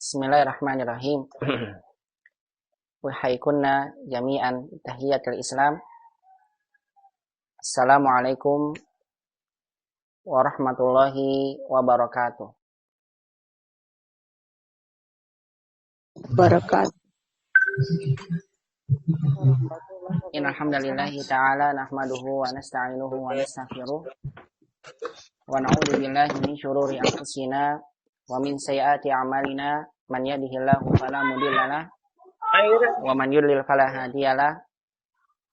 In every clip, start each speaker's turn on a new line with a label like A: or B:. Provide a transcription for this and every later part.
A: Bismillahirrahmanirrahim. Wahaikunna jami'an tahiyatul Islam. Assalamualaikum warahmatullahi wabarakatuh.
B: Barakat.
A: Innal hamdalillahi ta'ala nahmaduhu wa nasta'inuhu wa nastaghfiruh wa na'udzu billahi min shururi anfusina wa min sayyiati a'malina man yahdihillahu fala mudhillalah wa man yudlil fala hadiyalah.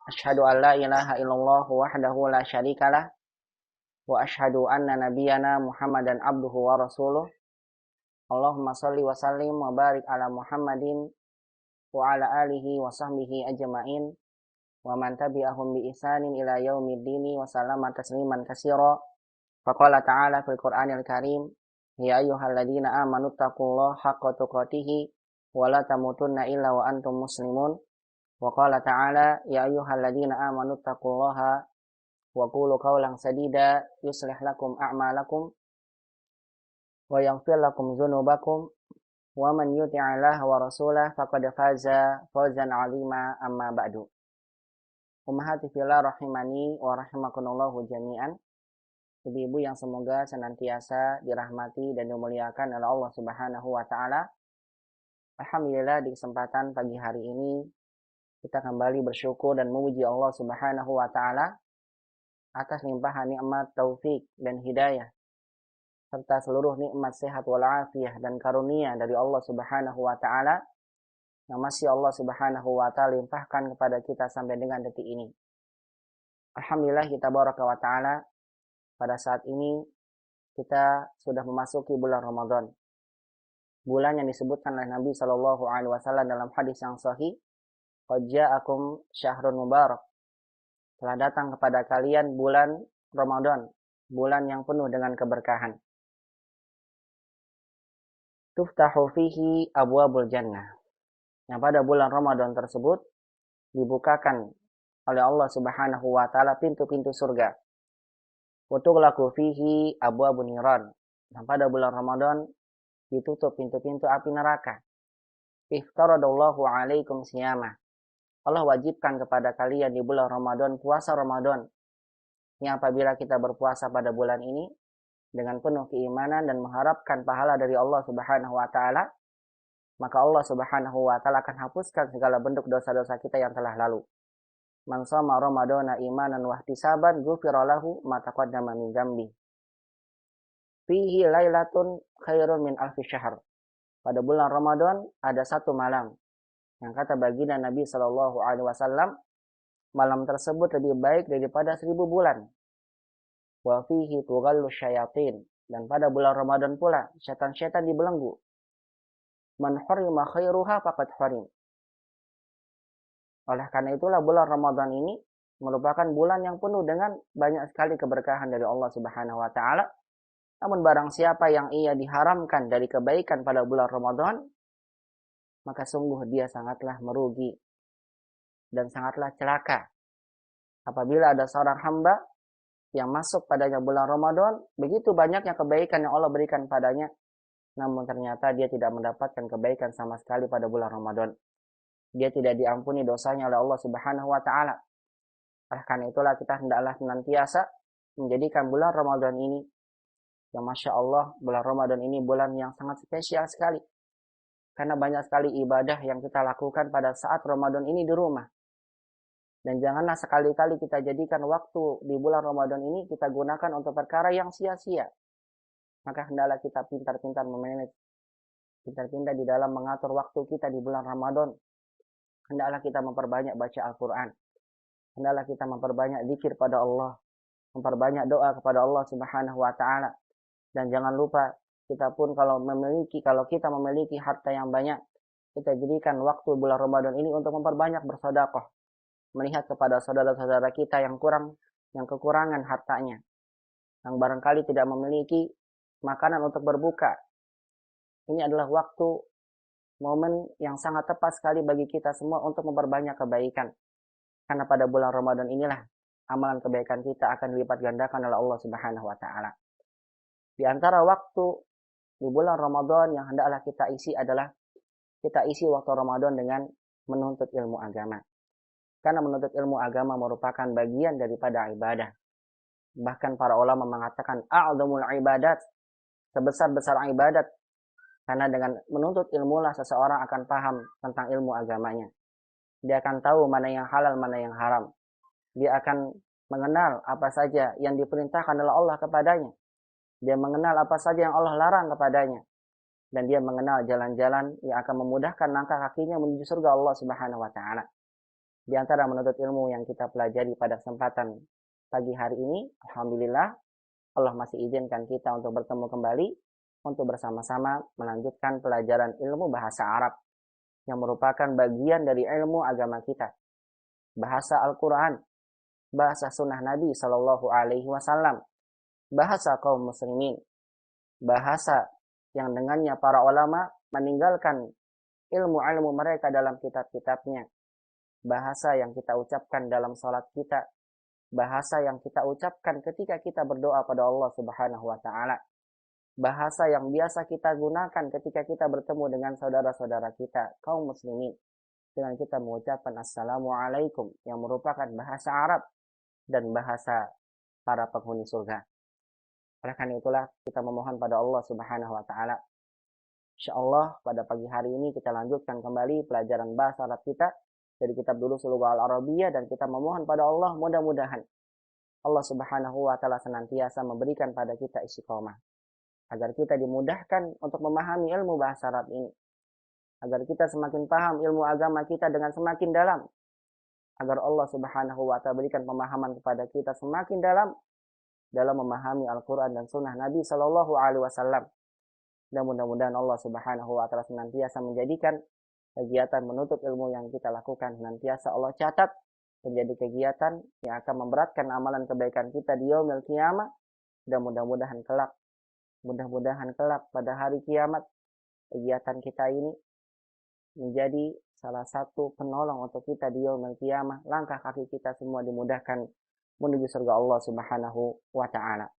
A: Asyhadu an la ilaha illallah wahdahu la syarikalah wa asyhadu anna nabiyyana Muhammadan abduhu wa rasuluh. Allahumma shalli wa sallim wa barik ala Muhammadin wa ala alihi wa sahbihi ajma'in wa man tabi'ahum bi ihsanin ila yaumiddin wa sallama tasliman katsira. Faqala ta'ala fil Qur'anil Karim, ya ayyuhalladzina amanu taqullaha haqqa tuqatih wa la tamutunna illa wa antum muslimun. Wa qala ta'ala, ya ayyuhalladzina amanu taqullaha wa qulu qawlan sadida yuslih lakum a'malakum wa yaghfir lakum dzunubakum wa man yuti'allaha wa rasulahu faqad faza fawzan 'azima. Amma ba'du. Ummahati fillah rahimani wa rahimakumullahu jami'an. Ibu-ibu yang semoga senantiasa dirahmati dan dimuliakan oleh Allah Subhanahu wa taala. Alhamdulillah, di kesempatan pagi hari ini kita kembali bersyukur dan memuji Allah Subhanahu wa taala atas limpahan nikmat taufik dan hidayah serta seluruh nikmat sehat walafiat dan karunia dari Allah Subhanahu wa taala yang masih Allah Subhanahu wa taala limpahkan kepada kita sampai dengan detik ini. Alhamdulillah, kita baraka wa taala, pada saat ini kita sudah memasuki bulan Ramadan. Bulan yang disebutkan oleh Nabi sallallahu alaihi wasallam dalam hadis yang sahih, qad ja'akum syahrun mubarak. Telah datang kepada kalian bulan Ramadan, bulan yang penuh dengan keberkahan. Tuftahu fihi abwabul jannah. Yang pada bulan Ramadan tersebut dibukakan oleh Allah Subhanahu wa taala pintu-pintu surga. Wa tughlaqu fihi abwabun niran. Dan pada bulan Ramadan ditutup pintu-pintu api neraka. Iftaradallahu alaikum siyamah. Allah wajibkan kepada kalian di bulan Ramadan puasa Ramadan. Yang apabila kita berpuasa pada bulan ini dengan penuh keimanan dan mengharapkan pahala dari Allah Subhanahu wa taala, maka Allah Subhanahu wa taala akan hapuskan segala bentuk dosa-dosa kita yang telah lalu. Man shoma ramadhana imanan wa ihtisaban ghufira lahu ma taqaddama min dzambi. Fihi lailatun khairun min alfi syahr. Pada bulan Ramadan ada satu malam yang kata baginda Nabi sallallahu alaihi wasallam, malam tersebut lebih baik daripada 1000 bulan. Wa fihi tughallu syayatin. Dan pada bulan Ramadan pula syaitan-syaitan dibelenggu. Man harima khairuha faqad harim. Oleh karena itulah bulan Ramadan ini merupakan bulan yang penuh dengan banyak sekali keberkahan dari Allah Subhanahu wa taala. Namun barang siapa yang ia diharamkan dari kebaikan pada bulan Ramadan, maka sungguh dia sangatlah merugi dan sangatlah celaka. Apabila ada seorang hamba yang masuk padanya bulan Ramadan, begitu banyaknya kebaikan yang Allah berikan padanya, namun ternyata dia tidak mendapatkan kebaikan sama sekali pada bulan Ramadan. Dia tidak diampuni dosanya oleh Allah Subhanahu wa taala. Oleh karena itulah kita hendaklah senantiasa menjadikan bulan Ramadan ini, yang Masya Allah, bulan Ramadan ini bulan yang sangat spesial sekali. Karena banyak sekali ibadah yang kita lakukan pada saat Ramadan ini di rumah. Dan janganlah sekali-kali kita jadikan waktu di bulan Ramadan ini kita gunakan untuk perkara yang sia-sia. Maka hendaklah kita pintar-pintar memanage, pintar-pintar di dalam mengatur waktu kita di bulan Ramadan. Hendaklah kita memperbanyak baca Al-Quran. Hendaklah kita memperbanyak zikir pada Allah. Memperbanyak doa kepada Allah Subhanahu wa ta'ala. Dan jangan lupa, kita pun kalau kita memiliki harta yang banyak, kita jadikan waktu bulan Ramadan ini untuk memperbanyak bersedekah. Melihat kepada saudara-saudara kita yang kekurangan hartanya. Yang barangkali tidak memiliki makanan untuk berbuka. Ini adalah waktu, momen yang sangat tepat sekali bagi kita semua untuk memperbanyak kebaikan. Karena pada bulan Ramadan inilah amalan kebaikan kita akan dilipat gandakan oleh Allah Subhanahu wa taala. Di antara waktu di bulan Ramadan yang hendaklah kita isi adalah kita isi waktu Ramadan dengan menuntut ilmu agama. Karena menuntut ilmu agama merupakan bagian daripada ibadah. Bahkan para ulama mengatakan a'zamul ibadat, sebesar-besar ibadat. Karena dengan menuntut ilmu lah seseorang akan paham tentang ilmu agamanya. Dia akan tahu mana yang halal, mana yang haram. Dia akan mengenal apa saja yang diperintahkan oleh Allah kepadanya. Dia mengenal apa saja yang Allah larang kepadanya. Dan dia mengenal jalan-jalan yang akan memudahkan langkah kakinya menuju surga Allah Subhanahu wa taala. Di antara menuntut ilmu yang kita pelajari pada kesempatan pagi hari ini, alhamdulillah Allah masih izinkan kita untuk bertemu kembali untuk bersama-sama melanjutkan pelajaran ilmu bahasa Arab yang merupakan bagian dari ilmu agama kita. Bahasa Al-Qur'an, bahasa sunnah Nabi Shallallahu alaihi wasallam, bahasa kaum muslimin, bahasa yang dengannya para ulama meninggalkan ilmu-ilmu mereka dalam kitab-kitabnya, bahasa yang kita ucapkan dalam salat kita, bahasa yang kita ucapkan ketika kita berdoa pada Allah Subhanahu wa taala, bahasa yang biasa kita gunakan ketika kita bertemu dengan saudara-saudara kita kaum muslimin dengan kita mengucapkan assalamualaikum yang merupakan bahasa Arab dan bahasa para penghuni surga. Oleh karena itulah kita memohon pada Allah Subhanahu wa taala. Insyaallah pada pagi hari ini kita lanjutkan kembali pelajaran bahasa Arab kita dari kitab Durusul Lughah Al-Arabiyyah, dan kita memohon pada Allah mudah-mudahan Allah Subhanahu wa taala senantiasa memberikan pada kita istiqomah agar kita dimudahkan untuk memahami ilmu bahasa Arab ini. Agar kita semakin paham ilmu agama kita dengan semakin dalam. Agar Allah Subhanahu wa taala berikan pemahaman kepada kita semakin dalam memahami Al-Quran dan Sunnah Nabi Sallallahu Alaihi Wasallam. Dan mudah-mudahan Allah Subhanahu Wa Taala senantiasa menjadikan kegiatan menuntut ilmu yang kita lakukan senantiasa Allah catat menjadi kegiatan yang akan memberatkan amalan kebaikan kita di yaumil qiyamah. Dan mudah-mudahan kelak pada hari kiamat kegiatan kita ini menjadi salah satu penolong untuk kita di yaumil qiyamah. Langkah kaki kita semua dimudahkan menuju surga Allah Subhanahu wa taala.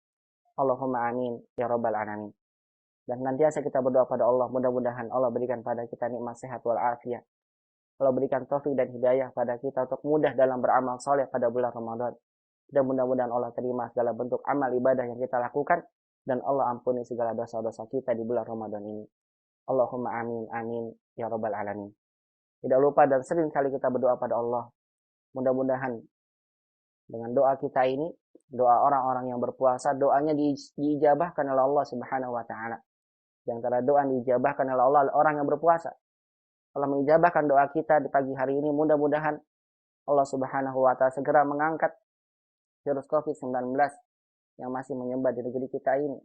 A: Allahumma amin ya rabbal alamin. Dan nantiasa kita berdoa pada Allah, mudah-mudahan Allah berikan pada kita nikmat sehat wal afiat. Allah berikan taufik dan hidayah pada kita untuk mudah dalam beramal soleh pada bulan Ramadan. Dan mudah-mudahan Allah terima segala bentuk amal ibadah yang kita lakukan, dan Allah ampuni segala dosa-dosa kita di bulan Ramadan ini. Allahumma amin amin ya rabbal alamin. Tidak lupa dan sering kali kita berdoa pada Allah. Mudah-mudahan dengan doa kita ini, doa orang-orang yang berpuasa, doanya diijabahkan oleh Allah Subhanahu wa taala. Di antara doa diijabahkan oleh Allah orang yang berpuasa. Allah mengijabahkan doa kita di pagi hari ini. Mudah-mudahan Allah Subhanahu wa taala segera mengangkat virus COVID-19 yang masih menyebar di negeri kita ini.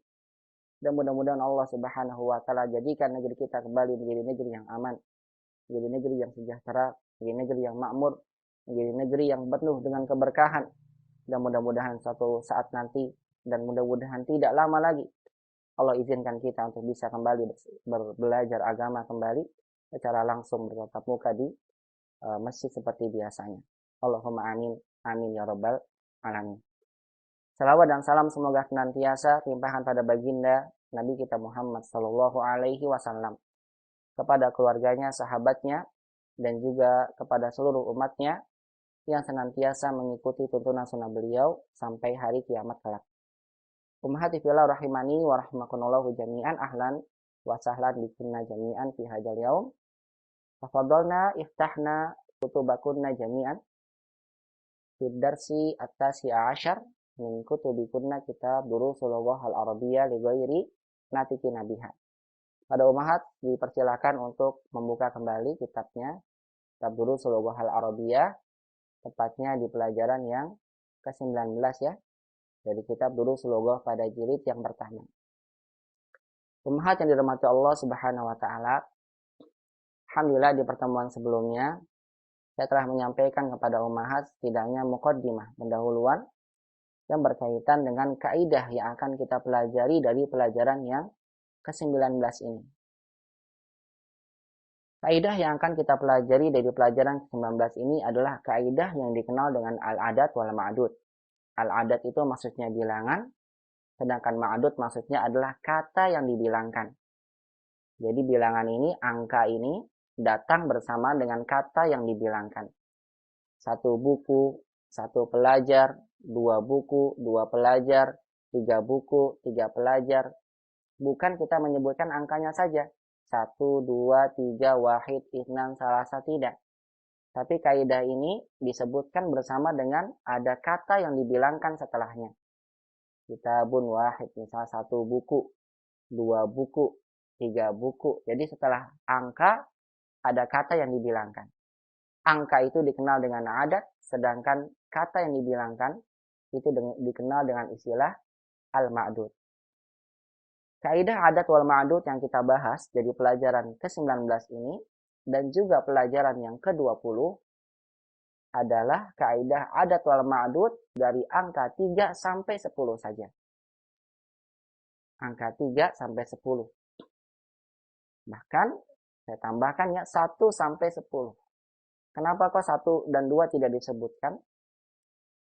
A: Dan mudah-mudahan Allah Subhanahu wa taala jadikan negeri kita kembali menjadi negeri yang aman, menjadi negeri yang sejahtera, menjadi negeri yang makmur, menjadi negeri yang penuh dengan keberkahan. Dan mudah-mudahan suatu saat nanti, dan mudah-mudahan tidak lama lagi, Allah izinkan kita untuk bisa kembali belajar agama kembali secara langsung bertatap muka di masjid seperti biasanya. Allahumma amin amin ya rabbal alamin. Salawat dan salam semoga senantiasa limpahkan pada baginda Nabi kita Muhammad sallallahu alaihi wasallam, kepada keluarganya, sahabatnya, dan juga kepada seluruh umatnya yang senantiasa mengikuti tuntunan sunnah beliau sampai hari kiamat kelak. Ummahati fillah rahimani wa rahimakumullah jami'an, ahlan wa sahlan bikunna jami'an fi hadzal yaum. Tafadhalna iftahna kutubakunna jami'an fi darsi at-tasi'a asyar min kutubikunna kitab Durusul Lughah Al-Arabiyyah li ghairi natiqina biha. Pada ummahat dipersilakan untuk membuka kembali kitabnya, kitab Durusul Lughah Al-Arabiyyah, tepatnya di pelajaran yang ke-19 ya, dari kitab Durusul Lughah pada jilid yang pertama. Ummahat yang dirahmati Allah Subhanahu wa taala, alhamdulillah di pertemuan sebelumnya saya telah menyampaikan kepada ummahat setidaknya muqaddimah, pendahuluan yang berkaitan dengan kaidah yang akan kita pelajari dari pelajaran yang ke-19 ini. Kaidah yang akan kita pelajari dari pelajaran ke-19 ini adalah kaidah yang dikenal dengan al-adat wal ma'dud. Al-adat itu maksudnya bilangan, sedangkan ma'dud maksudnya adalah kata yang dibilangkan. Jadi bilangan ini, angka ini datang bersama dengan kata yang dibilangkan. 1 buku, 1 pelajar, 2 buku, 2 pelajar, 3 buku, 3 pelajar. Bukan kita menyebutkan angkanya saja. 1, 2, 3, wahid, isnan, salasa, tidak. Tapi kaidah ini disebutkan bersama dengan ada kata yang dibilangkan setelahnya. Kitabun wahid, misal 1 buku, 2 buku, 3 buku. Jadi setelah angka ada kata yang dibilangkan. Angka itu dikenal dengan adat, sedangkan kata yang dibilangkan itu dikenal dengan istilah al-ma'dud. Kaidah adat wal ma'dud yang kita bahas jadi pelajaran ke-19 ini dan juga pelajaran yang ke-20 adalah kaidah adat wal ma'dud dari angka 3 sampai 10 saja. Angka 3 sampai 10. Bahkan saya tambahkan ya 1 sampai 10. Kenapa kok 1 dan 2 tidak disebutkan?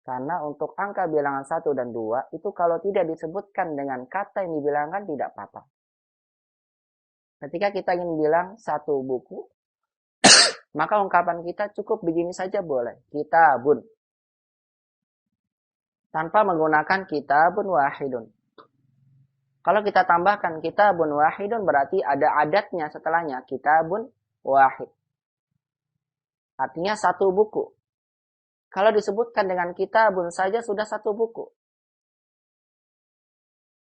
A: Karena untuk angka bilangan 1 dan 2 itu kalau tidak disebutkan dengan kata yang dibilangkan tidak apa-apa. Ketika kita ingin bilang 1 buku, maka ungkapan kita cukup begini saja boleh. Kitabun. Tanpa menggunakan kitabun wahidun. Kalau kita tambahkan kitabun wahidun berarti ada adatnya setelahnya. Kitabun wahid. Artinya 1 buku. Kalau disebutkan dengan kitabun saja sudah 1 buku.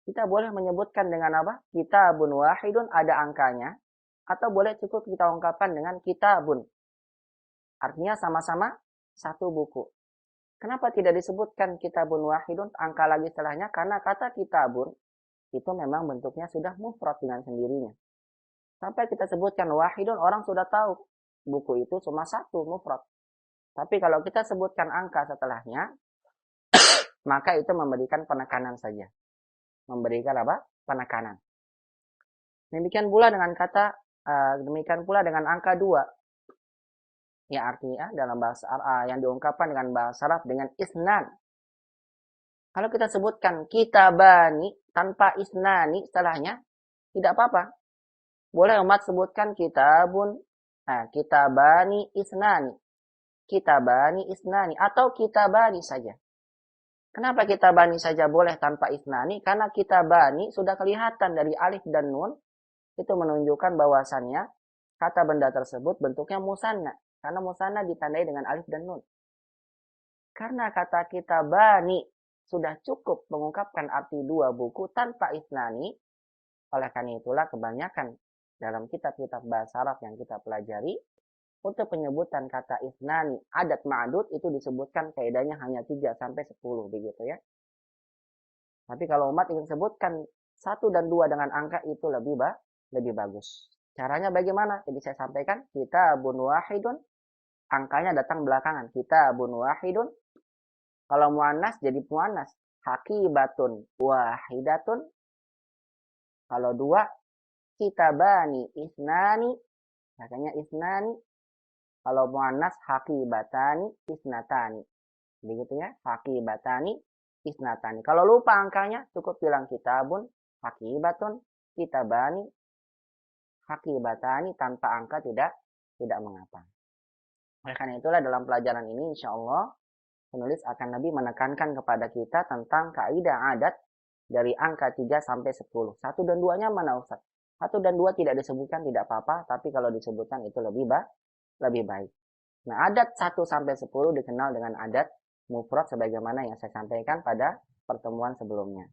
A: Kita boleh menyebutkan dengan apa? Kitabun wahidun ada angkanya. Atau boleh cukup kita ungkapkan dengan kitabun. Artinya sama-sama 1 buku. Kenapa tidak disebutkan kitabun wahidun? Angka lagi setelahnya. Karena kata kitabun itu memang bentuknya sudah mufrad dengan sendirinya. Sampai kita sebutkan wahidun orang sudah tahu. Buku itu cuma 1 mufrad. Tapi kalau kita sebutkan angka setelahnya, maka itu memberikan penekanan saja. Memberikan apa? Penekanan. Demikian pula dengan angka 2. Ya artinya dalam bahasa Arab yang diungkapkan dengan bahasa Arab dengan isnan. Kalau kita sebutkan kitabani tanpa isnani setelahnya, tidak apa-apa. Boleh umat sebutkan kitabun, kitabani isnani. Kitabani isnani atau kitabani saja. Kenapa kitabani saja boleh tanpa isnani? Karena kitabani sudah kelihatan dari alif dan nun. Itu menunjukkan bahwasannya kata benda tersebut bentuknya musanna. Karena musanna ditandai dengan alif dan nun. Karena kata kitabani sudah cukup mengungkapkan arti 2 buku tanpa isnani. Oleh karena itulah kebanyakan dalam kitab-kitab bahasa Arab yang kita pelajari, untuk penyebutan kata isnani, adat ma'dud itu disebutkan kaidahnya hanya 3 sampai 10 begitu ya. Tapi kalau umat ingin sebutkan 1 dan 2 dengan angka itu lebih bagus. Caranya bagaimana? Jadi saya sampaikan, kitabun wahidun, angkanya datang belakangan. Kitabun wahidun. Kalau muannas jadi muannas, haqibatun wahidatun. Kalau 2, kitabani isnani, makanya isnani. Kalau muannas haqibatani isnatani. Begitu ya, haqibatani isnatani. Kalau lupa angkanya cukup bilang kitabun, haqibatun, kitabani, haqibatani tanpa angka tidak mengapa. Oleh karena itulah dalam pelajaran ini insyaallah penulis akan lebih menekankan kepada kita tentang kaidah adat dari angka 3 sampai 10. 1 dan 2-nya mana Ustaz? 1 dan 2 tidak disebutkan tidak apa-apa, tapi kalau disebutkan itu lebih baik. Nah, adat 1 sampai 10 dikenal dengan adat mufrad sebagaimana yang saya sampaikan pada pertemuan sebelumnya.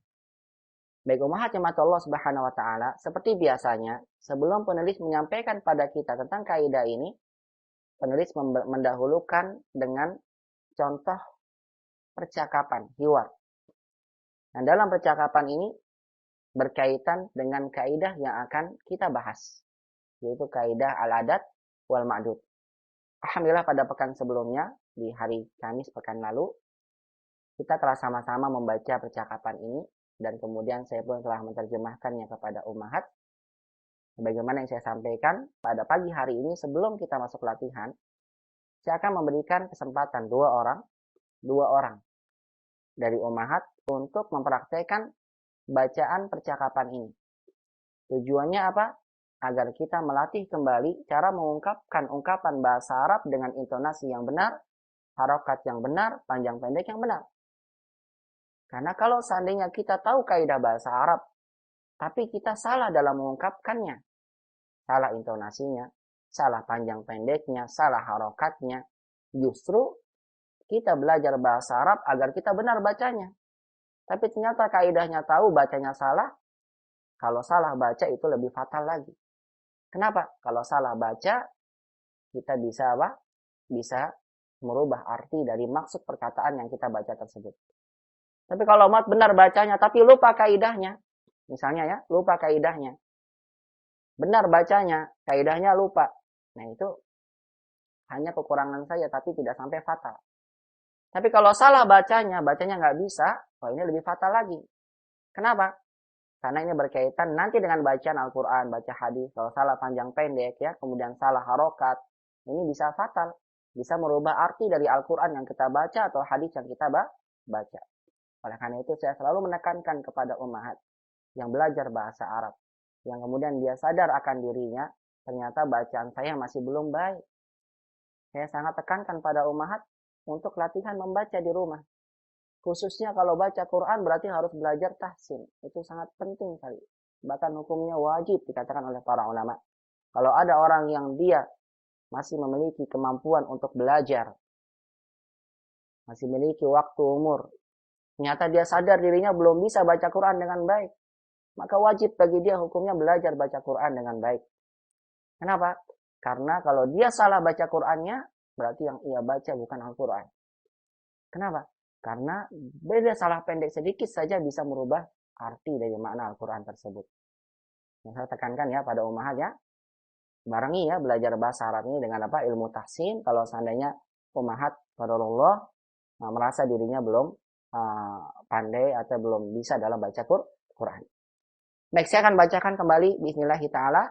A: Baik ummahat jemaat Allah Subhanahu wa taala, seperti biasanya, sebelum penulis menyampaikan pada kita tentang kaidah ini, penulis mendahulukan dengan contoh percakapan, hiwar. Nah, dalam percakapan ini berkaitan dengan kaidah yang akan kita bahas, yaitu kaidah al-adat wal ma'dud. Alhamdulillah pada pekan sebelumnya, di hari Kamis pekan lalu, kita telah sama-sama membaca percakapan ini, dan kemudian saya pun telah menerjemahkannya kepada ummahat. Sebagaimana yang saya sampaikan, pada pagi hari ini sebelum kita masuk latihan, saya akan memberikan kesempatan dua orang dari ummahat untuk mempraktekkan bacaan percakapan ini. Tujuannya apa? agar kita melatih kembali cara mengungkapkan ungkapan bahasa Arab dengan intonasi yang benar, harokat yang benar, panjang pendek yang benar. Karena kalau seandainya kita tahu kaidah bahasa Arab, tapi kita salah dalam mengungkapkannya, salah intonasinya, salah panjang pendeknya, salah harokatnya, justru kita belajar bahasa Arab agar kita benar bacanya. Tapi ternyata kaidahnya tahu, bacanya salah. Kalau salah baca itu lebih fatal lagi. Kenapa? Kalau salah baca, kita bisa apa? Bisa merubah arti dari maksud perkataan yang kita baca tersebut. Tapi kalau umat benar bacanya, tapi lupa kaidahnya. Misalnya ya, lupa kaidahnya. Benar bacanya, kaidahnya lupa. Nah itu hanya kekurangan saja, tapi tidak sampai fatal. Tapi kalau salah bacanya nggak bisa, wah ini lebih fatal lagi. Kenapa? Karena ini berkaitan nanti dengan bacaan Al-Quran, baca hadis. Kalau salah panjang pendek ya, kemudian salah harokat, ini bisa fatal. Bisa merubah arti dari Al-Quran yang kita baca atau hadis yang kita baca. Oleh karena itu saya selalu menekankan kepada ummahat yang belajar bahasa Arab. Yang kemudian dia sadar akan dirinya, ternyata bacaan saya masih belum baik. Saya sangat tekankan pada ummahat untuk latihan membaca di rumah. Khususnya kalau baca Quran berarti harus belajar tahsin. Itu sangat penting sekali. Bahkan hukumnya wajib dikatakan oleh para ulama. Kalau ada orang yang dia masih memiliki kemampuan untuk belajar, masih memiliki waktu umur, ternyata dia sadar dirinya belum bisa baca Quran dengan baik, maka wajib bagi dia hukumnya belajar baca Quran dengan baik. Kenapa? Karena kalau dia salah baca Qurannya, berarti yang ia baca bukan Al-Quran. Kenapa? Karena beda salah pendek sedikit saja bisa merubah arti dari makna Al-Quran tersebut. Yang saya tekankan ya pada ummahat ya, barengi ya belajar bahasa Arab ini dengan apa? Ilmu tahsin. Kalau seandainya ummahat qadarullah merasa dirinya belum pandai atau belum bisa dalam baca Quran. Baik, saya akan bacakan kembali bismillahi ta'ala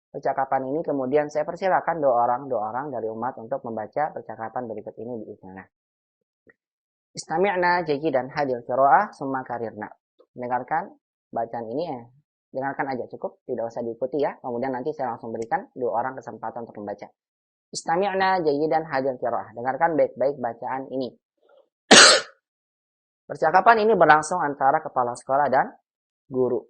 A: percakapan ini, kemudian saya persilakan dua orang dari umat untuk membaca percakapan berikut ini biiznillah. Istami'na jayidan hadil qiraah summa karirna. Dengarkan bacaan ini ya. Dengarkan aja cukup, tidak usah diikuti ya. Kemudian nanti saya langsung berikan dua orang kesempatan untuk membaca. Istami'na jayidan hadil qiraah. Dengarkan baik-baik bacaan ini. Percakapan ini berlangsung antara kepala sekolah dan guru.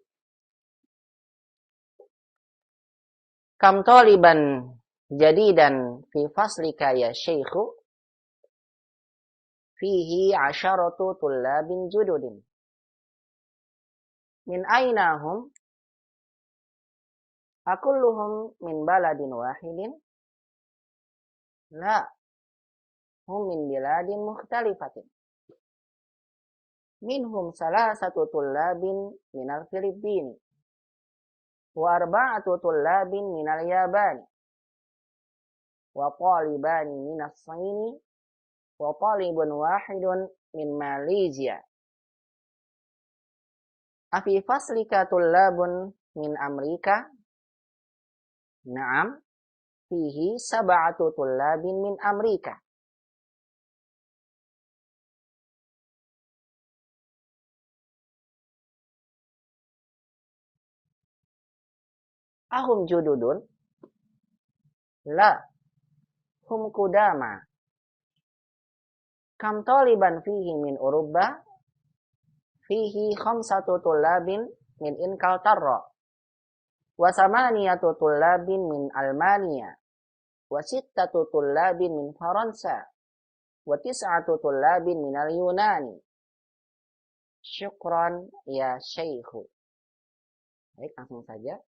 A: Kam taliban jadidan fi faslika ya syaikhu. Fihi 10 tullabin jududin. Min aina hum? Akulluhum min baladin wahidin? La. Hum min biladin mukhtalifatin. Minhum 3 tullabin minal Filipini. Wa 4 tullabin minal Yabani. Wa talibani minas Saini. Wa talibun wahidun min Malaysia. Afi faslika tullabun min Amerika? Naam, fihi 7 tullabin min Amerika. Ahum jududun? La, hum kudama. Kam taliban fihi min Uruba? Fihi 5 tullabin min Inkaltarra. Wa 8 tullabin min Almania. Wa 6 tullabin min Faransa. Wa 9 tullabin min Al-Yunani. Syukran ya Syekhu. Baik, langsung saja.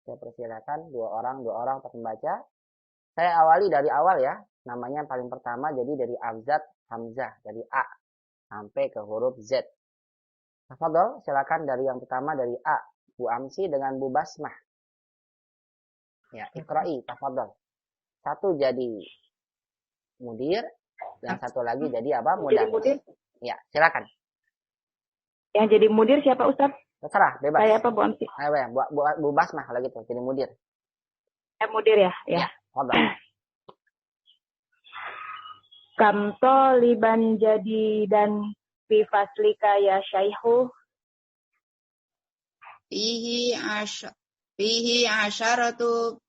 A: Saya persilakan dua orang untuk membaca. Saya awali dari awal ya. Namanya yang paling pertama jadi dari Abzad Hamzah, dari A sampai ke huruf Z. Tafadhol, silakan dari yang pertama dari A, Bu Amsi dengan Bu Basmah. Ya, Iqra'i, tafadhol. Satu jadi mudir dan satu lagi jadi apa? Mudir. Ya, silakan.
B: Yang jadi mudir siapa Ustaz?
A: Terserah, bebas.
B: Saya apa Bu Amsi?
A: Ya, Bu Basmah kalau gitu, jadi mudir.
B: Mudir ya? Ya.
A: Tafadhol.
B: Kam taliban jadi dan fi faslika ya syaikhu.
C: Fihi 10 fihi asyaratu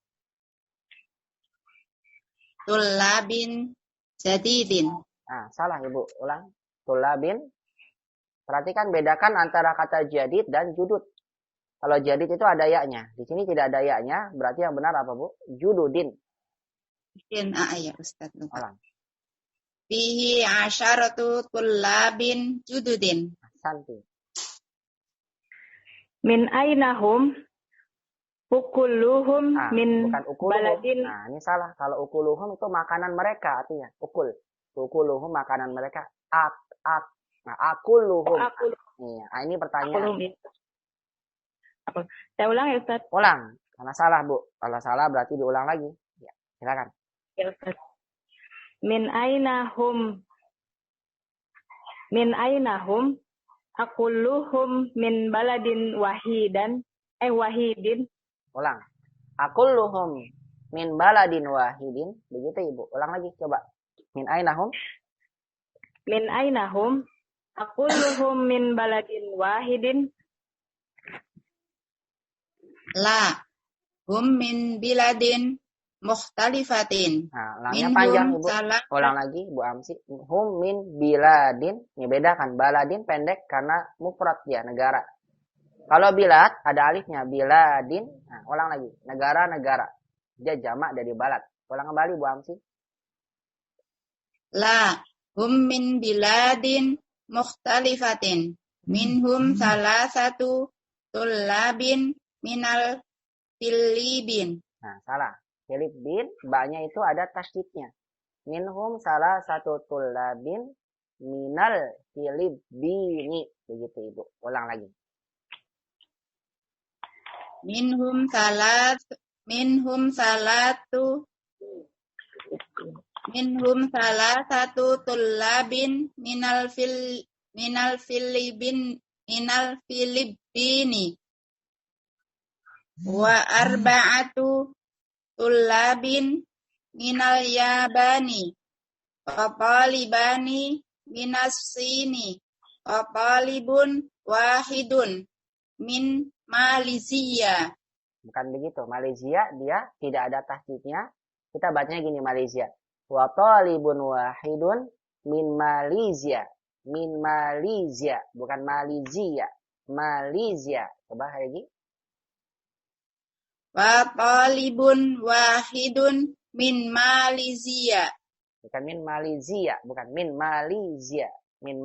C: tullabin jadidin.
A: Nah, salah Ibu. Ulang. Tulabin. Perhatikan bedakan antara kata jadid dan judud. Kalau jadid itu ada ya-nya. Di sini tidak ada ya-nya. Berarti yang benar apa, Bu? Jududin.
C: Ya Ustaz.
A: Ulang.
C: Fihi asyaratu tullabin jududin.
A: Santi.
B: Min ainahum ukuluhum min
A: bukan ukuluhum.
B: baladin.
A: Nah, ini salah. Kalau ukuluhum itu makanan mereka artinya. Ukul. Ukuluhum makanan mereka. Nah, akuluhum. Iya, ini pertanyaan.
B: Saya ulang ya Ustaz.
A: Ulang. Karena salah, Bu. Kalau salah berarti diulang lagi. Ya, silakan.
B: Ya Ustaz. Min ainahum akuluhum min baladin wahidin.
A: Ulang. Akuluhum min baladin wahidin. Begitu Ibu. Ulang lagi coba. Min ainahum.
B: Min ainahum akuluhum min baladin wahidin.
C: La hum min biladin mukhtalifatin.
A: Nah, lamnya panjang Ibu. Ulang lagi Bu Amsi. Hum min biladin. Ini beda kan. Baladin pendek karena mufrad ya, negara. Kalau bilad ada alifnya. Biladin. Nah, ulang lagi. Negara-negara. Dia jamak dari balad. Ulang kembali Bu Amsi.
C: La hum min biladin mukhtalifatin. Minhum salasatu tullabin minal Filipin.
A: Nah, salah. Filipin, ba-nya itu ada tasydidnya. Minhum salah satu tullabin minal Filipini. Begitu Ibu. Ulang lagi.
C: Minhum salasatu tullabin minal Filipini. Wa arba'atu tullabin minal Yabani. Wa talibani minas Sini. Wa talibun wahidun min Malaysia.
A: Bukan begitu. Malaysia dia tidak ada tasydidnya. Kita bacanya gini Malaysia. Wa talibun wahidun min Malaysia. Min Malaysia, bukan Malaysia. Malaysia. Coba lagi.
C: Wa talibun wahidun min Malaysia.
A: Bukan min Malaysia, bukan min Malaysia. Min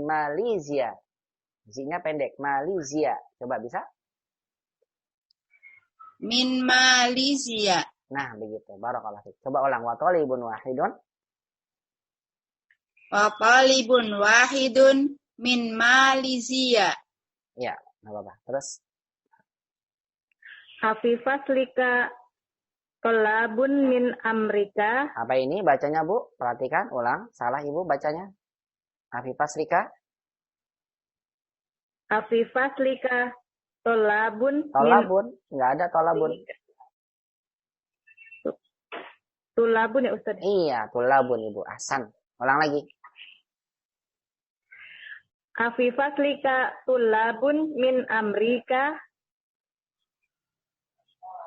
A: Malaysia. Z-nya pendek, Malaysia. Coba bisa?
C: Min Malaysia.
A: Nah, begitu. Barakallahu fiik. Coba ulang. Wa talibun wahidun.
C: Wa talibun wahidun min Malaysia.
A: Ya, enggak apa-apa. Terus
B: Hafifaslika tolabun min Amrika.
A: apa ini bacanya, Bu? Perhatikan, ulang. Salah Ibu bacanya. Hafifaslika.
B: Hafifaslika tolabun.
A: Tolabun. Enggak ada tolabun.
B: Tulabun ya Ustaz?
A: Iya, tulabun Ibu. Ahsan. Ulang lagi.
B: Hafifaslika tulabun min Amrika.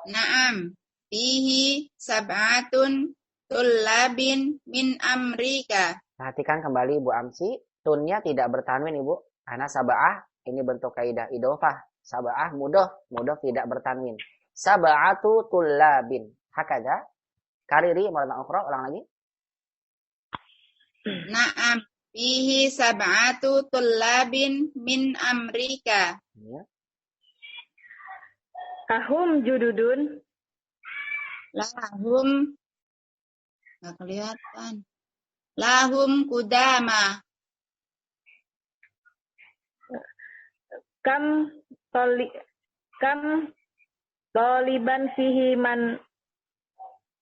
C: Naam. Fihi sab'atun tullabin min Amrika.
A: Perhatikan kembali Ibu Amsi. Tunnya tidak bertanwin Ibu. Karena sab'ah ini bentuk kaidah idhofah. Sab'ah mudoh tidak bertanwin. Sab'atu tullabin. Hakada. Kariri maratan ukhra. Ulang lagi.
C: Naam. Fihi sab'atu tullabin min Amrika.
A: Ya.
B: Kahum jududun.
C: Lahum. Nggak kelihatan. Lahum kudama.
B: Kam toliban fihi man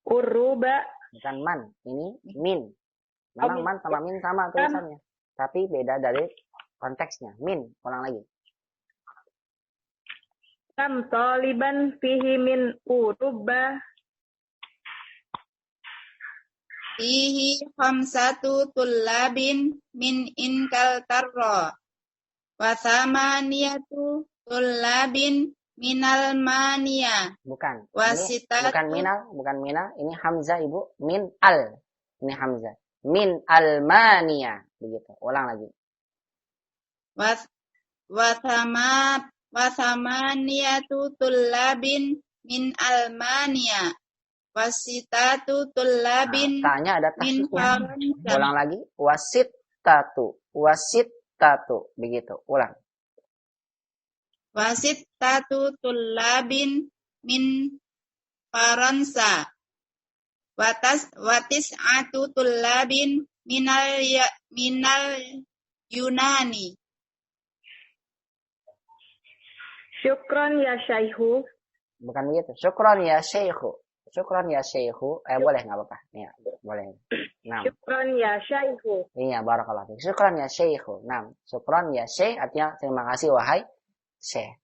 B: uruba.
A: Bukan man. Ini min. Memang man sama min sama tulisannya. Tapi beda dari konteksnya. Min. Ulang lagi.
B: Kam toliban fihi min uruba.
C: Fihi khamsatu tullabin min inkal tarra. Wa thamaniyatu tullabin minal mania.
A: Bukan.
C: Wasitatu.
A: Ini bukan minal. Ini hamzah, Ibu. Min al. Ini hamzah. Min Almania. Begitu. Ulang lagi.
C: Wasamaniyatu tullabin min Almania. Wasitatu tullabin
A: tanya ada
C: min
A: tasydidnya.
C: Faransa.
A: Ulang lagi. Wasittatu. Begitu. Ulang.
C: Wasittatu tullabin min Faransa. Watis'atu tullabin minal Yunani.
B: Syukron ya Syaihu.
A: Bukan begitu. Syukron ya Syekhu. Boleh nggak apa-apa. Iya, boleh. Nah.
B: Syukron ya Syaihu.
A: Iya, barakallahu fiik. Syukron ya Syekhu. Nah, syukron ya Syekh artinya terima kasih wahai Syekh.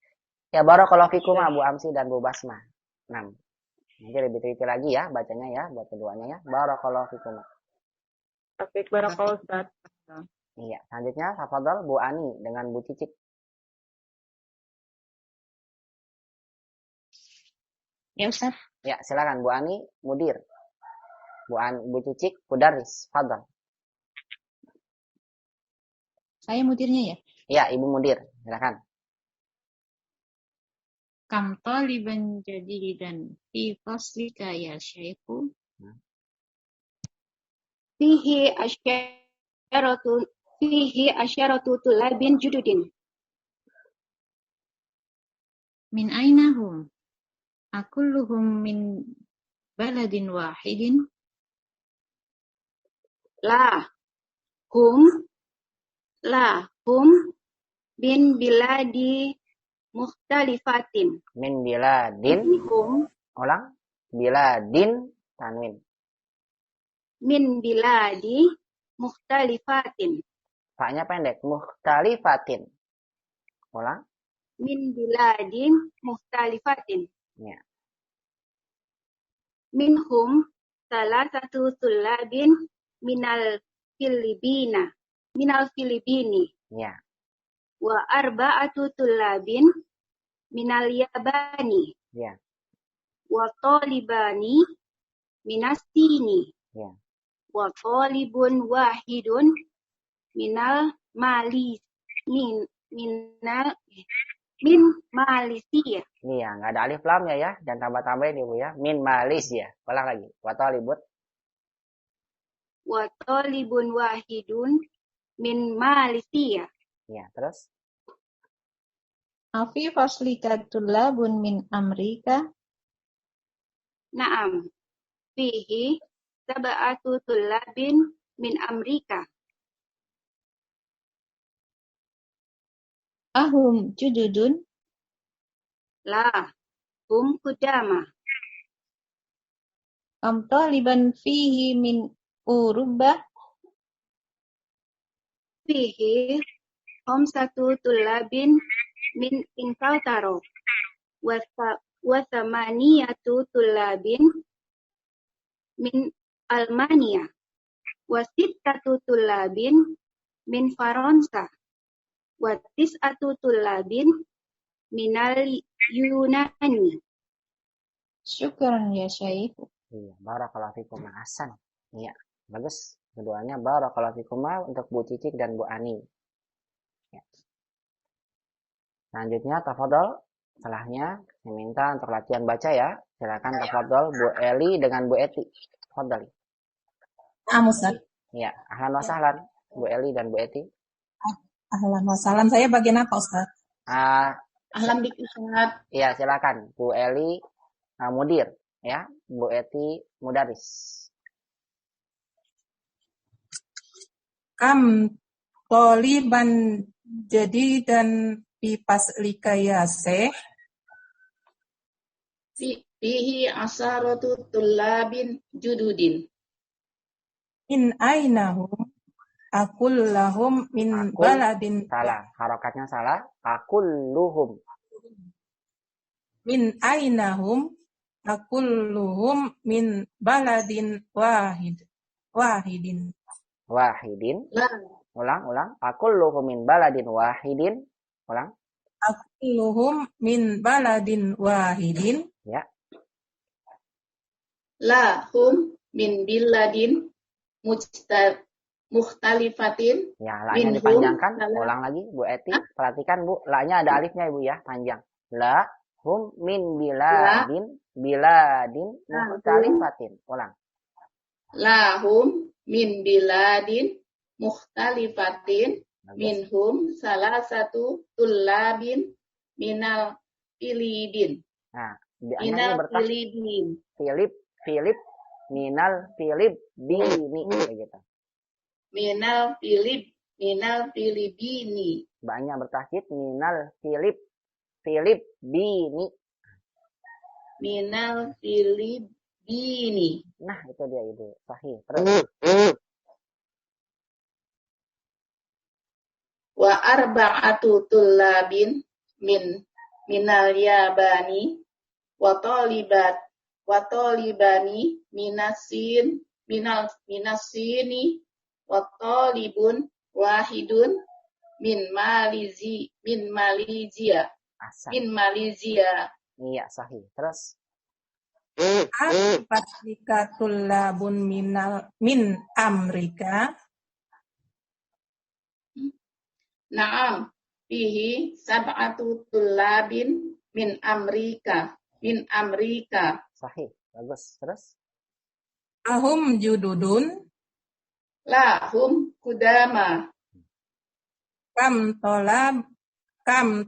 A: Ya, barakallahu fikum Abu Amsi dan Bu Basmah. Nah. Nanti lebih teliti lagi ya bacanya ya buat keduanya ya. Barakallahu fikum.
B: Oke, barakallahu Ustaz.
A: Iya, selanjutnya tafadhol Bu Ani dengan Bu Cicik.
D: Ya Ustaz.
A: Ya, silakan Bu Ani mudir. Bu Cicik mudarris. Fadhol.
D: Saya mudirnya ya.
A: Ya, Ibu mudir. Silakan.
D: Kam taliban jadidan fi faslika ya Syaikhu.
E: Fihi asyaratu tulabin jududin.
D: Min ainahum? Akulluhum min baladin wahidin?
E: La hum bin biladi mukhtalifatin.
A: Min biladin.
E: Hum
A: Ulang. Biladin tanwin.
E: min biladi mukhtalifatin.
A: Faknya pendek. Mukhtalifatin. Ulang.
E: Min biladin mukhtalifatin.
A: Ya.
E: Minhum salasatu tulabin minal Filipini.
A: Ya.
E: Wa arba'atu tulabin minal Yabani.
A: Ya.
E: Wa talibani minastini.
A: Ya.
E: Wa talibun wahidun minal min Malaysia.
A: Iya, nggak ada alif lamnya ya. Dan tambah-tambahin Ibu ya. Min Malaysia. Ulang lagi. Wa talibun.
E: Wa talibun wahidun min Malaysia.
A: Ya, terus.
D: Afi faslika tulabun min Amerika.
E: Naam. Fihi sab'atu tulabin min Amerika.
D: Ahum jududun.
E: La hum kudama.
D: Kam taliban fihi min Urubah.
E: Fihi khamsatu tulabin min Inkaltaro. Wa thamaniyatu tulabin min Almania. Wa sittatu tulabin min Faransa. Wa tis'atu tulabin minal Yunani.
D: Syukran ya Syaikhu.
A: Iya, barakallahu fikum Hasan. Iya, bagus. Keduanya barakallahu fikum untuk Bu Cicik dan Bu Ani. Ya. Selanjutnya tafadhol. Setelahnya saya minta untuk latihan baca ya. Silakan tafadhol Bu Eli dengan Bu Eti. Tafadhol.
F: Ustaz.
A: Iya, ahlan wa sahlan Bu Eli dan Bu Eti.
F: Ahlan wa sahlan. Saya bagian apa Ustaz?
C: Ahlan bik Ustaz.
A: Iya, silakan Bu Eli mudir ya. Bu Eti mudaris.
F: Kam toliban jadi dan pipas likayase.
C: Fihi asaratu tullabin jududin.
F: Min ainahum akullahum min baladin.
A: Salah, harokatnya salah. Akulluhum.
F: Min ainahum akulluhum min baladin wahidin.
A: Wahidin. Ulang. Akulluhum min baladin wahidin. Ulang.
F: akulluhum min baladin wahidin.
A: Ya.
C: La hum min biladin mukhtalifatin.
A: Ya, la-nya dipanjangkan. Ulang lagi, Bu Eti. Perhatikan, Bu. La-nya ada alifnya, Ibu ya. Panjang. La hum min biladin mukhtalifatin. Ulang.
C: La hum min biladin mukhtalifatin.
A: Bagus.
C: Minhum salah satu tullabin minal filibin.
A: Nah, dia-nya
C: Minal
A: bertas
C: filibin.
A: Filip minal Filibini kayak gitu.
C: Minal filibini.
A: Banyak bertasjid minal Filibini.
C: Minal filibini.
A: Nah, itu dia Ibu. Sahih. Terus.
C: Wa arba'atu tullabin minal yabani wa talibani minasini wa talibun wahidun min Malaysia.
A: Ahsan.
C: Min Malaysia.
A: Iya, sahih. Terus.
F: Faslika tullabun min Amrika.
C: Naam, fihi sab'atu tullabin min Amerika.
A: Sahih. Bagus. Terus.
F: Ahum jududun.
C: Lahum kudama.
F: Kam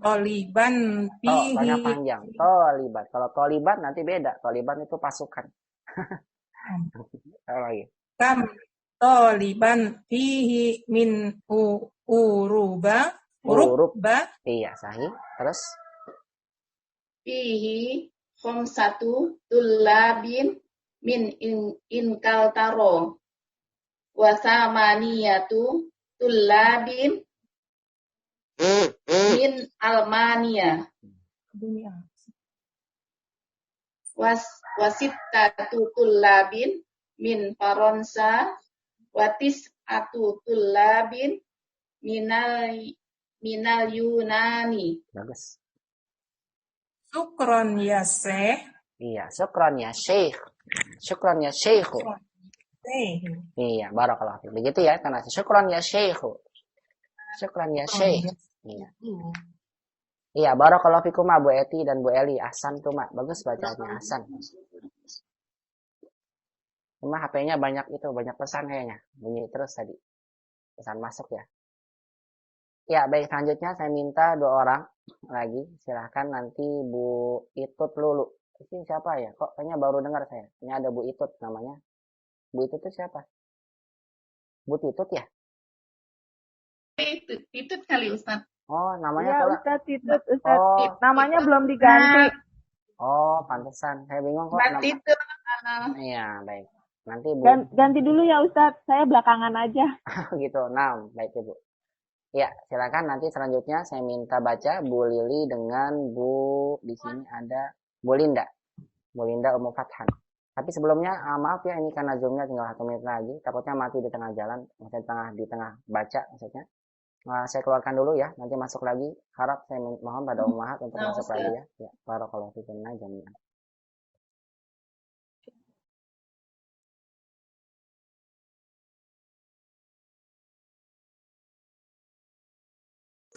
F: toliban
A: Banyak
F: fihi.
A: panjang. Toliban. Kalau toliban nanti beda. Toliban itu pasukan. Lagi.
F: Kam toliban fihi min urubba.
A: Iya, sahih. Terus.
C: Fihi khamsatu tullabin min inkaltaro. Wa samaniyatu tullabin min Almania. Wasittatu tullabin min Faransa. Watis'atu tullabin minal Yunani.
A: Bagus.
F: Syukron ya Syekh.
A: Iya, syukran ya Syekh. Syukran ya Syekhu. Iya, barakallahu fiik. Begitu ya, karena syukran ya Syekhu. Syukran ya Syekh. Iya. Iya, barakallahu fikum Bu Eti dan Bu Eli. Ahsan tuh, Mak. Bagus bacaannya, ahsan. Cuma HP-nya banyak pesan kayaknya. Bunyi terus tadi. Pesan masuk ya. Ya, baik, selanjutnya saya minta 2 orang lagi. Silahkan nanti Bu Itut Lulu. Ini siapa ya? Kok kayaknya baru dengar saya. Ini ada Bu Itut namanya. Bu Itut itu siapa? Bu Titut ya?
C: Titut kali Ustaz.
A: Oh, namanya
B: Ya,
A: coba.
B: Ustaz Titut, Ustaz.
A: Oh.
B: Namanya belum diganti.
A: Oh, pantesan. Saya bingung kok.
C: Mbak Titut.
A: Iya, baik. Nanti Bu.
B: Ganti dulu ya Ustaz. Saya belakangan aja.
A: Gitu. Nah, baik Ibu. Ya, silakan nanti selanjutnya saya minta baca Bu Lili dengan Bu di sini ada Bu Linda. Bu Linda Ummu Fathan. Tapi sebelumnya maaf ya, ini karena Zoom-nya tinggal 1 menit lagi, takutnya mati di tengah jalan, maksudnya di tengah baca maksudnya. Saya keluarkan dulu ya, nanti masuk lagi. Harap saya mohon pada ummahat untuk masuk lagi ya. Ya, barakallahu fikum jami'an.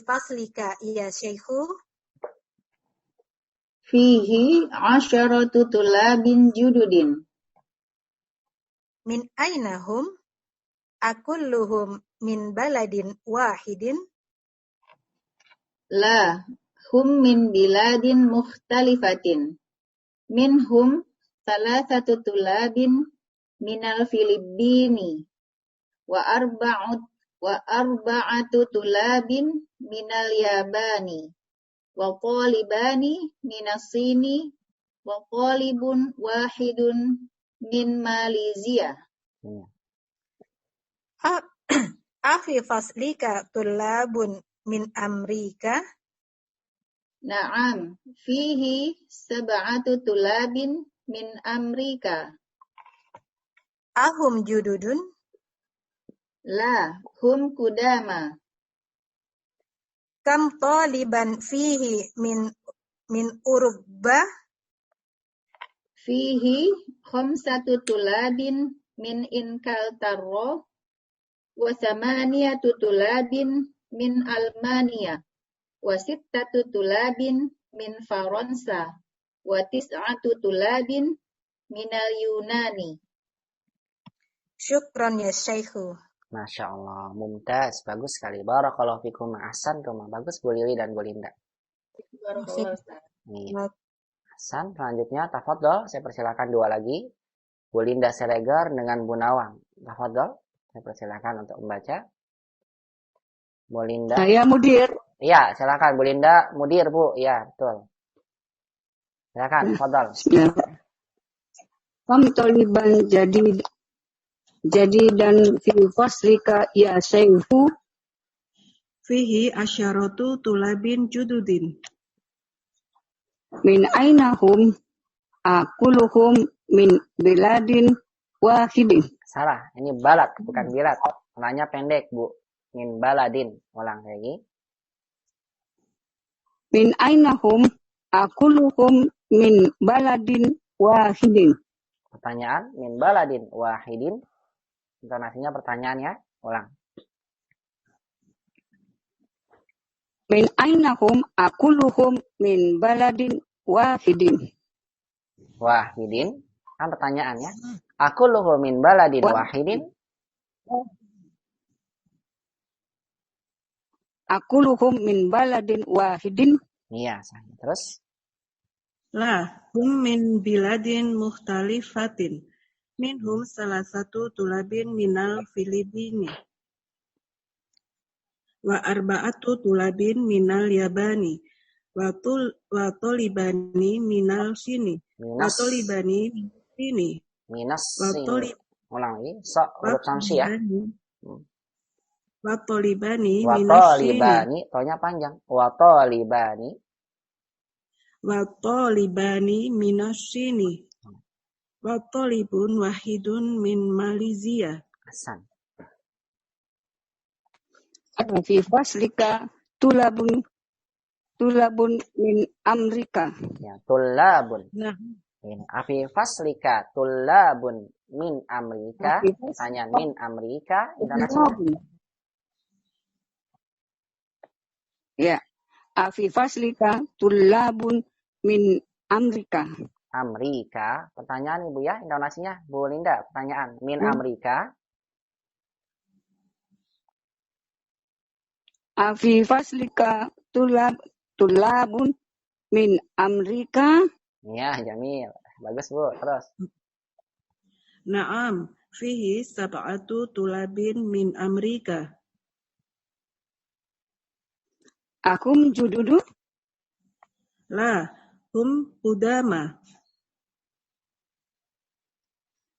G: Faslika ya Syekhu.
C: Fihi 'asharatu tullabin jududin.
G: Min ainahum? Akulluhum min baladin wahidin?
C: La hum min biladin mukhtalifatin. Minhum salasatu tullabin minal Filibini. Wa arba'atu tullabin minal Yabani. Wa qalibani minasini. Wa qalibun wahidun min Malaysia.
G: Afi faslika tullabun min Amrika?
C: Naam, fihi sab'atu tullabin min Amrika.
G: Ahum jududun?
C: La hum kudama.
G: Kam taliban fihi min urubba.
C: Fihi khamsatu tulabin min Inkaltaro wa samaniyatu tulabin min Almania wa sittatu tulabin min Faransa wa tis'atu tulabin minal Yunani.
G: Syukran ya Syekhu.
A: Masya Allah, mumtaz, bagus sekali. Barakallahu fikum, ahsan tuh, bagus Bu Lili dan Bu Linda.
C: Barakallahu Ustaz.
A: Nih. Ahsan, selanjutnya tafadhol, saya persilakan dua lagi. Bu Linda Siregar dengan Bu Nawang. Tafadhol, saya persilakan untuk membaca. Bu Linda.
H: Saya mudir.
A: Iya, silakan Bu Linda, mudir Bu. Iya, betul. Silakan, tafadhol.
H: Kam taliban jadi dan fi faslika ya Syekhu.
I: Fihi asyaratu tulabin jududin.
H: Min ainahum akuluhum min biladin wahidin.
A: Salah, ini balad, bukan bilad. Nanya pendek, Bu. Min baladin. Ulang lagi.
H: Min ainahum akuluhum min baladin wahidin.
A: Pertanyaan, min baladin wahidin. Intonasinya pertanyaan ya. Ulang.
H: Min ainahum akuluhum min baladin wahidin.
A: Wahidin. Kan pertanyaannya. Akuluhu min baladin wahidin.
H: Akuluhum min baladin wahidin.
A: Iya, sahih. Terus?
I: La hum min biladin mukhtalifatin. Minhum salah satu tulabin minal Filipini. Wa arba'atu tulabin minal Yabani. Wa tolibani minal sini. Wa tolibani sini.
A: Minus
I: Wa
A: sini. Ulang lagi. So, huruf samsi ya.
I: Wa tolibani
A: Wa
I: minal sini.
A: tolibani. Tonya panjang. Wa tolibani.
I: Wa tolibani minas sini. Wa tolibun wahidun min Malaysia.
A: Hasan.
H: Fi faslika tulabun min Amerika.
A: Ya, tulabun.
I: Nah,
A: Ini. Afi faslika tulabun min Amerika. Pertanyaan min Amerika. Intonasinya.
H: Ya. Afi faslika tulabun min Amerika.
A: Amerika. Pertanyaan Ibu ya. Intonasinya. Bu Linda. Pertanyaan. Min Amerika.
H: Afi faslika tulabun min Amerika.
A: Ya, Jamil. Bagus Bu. Terus.
I: Naam, fihi sab'atu tulabin min Amerika.
H: Akum jududu.
I: La hum qudama.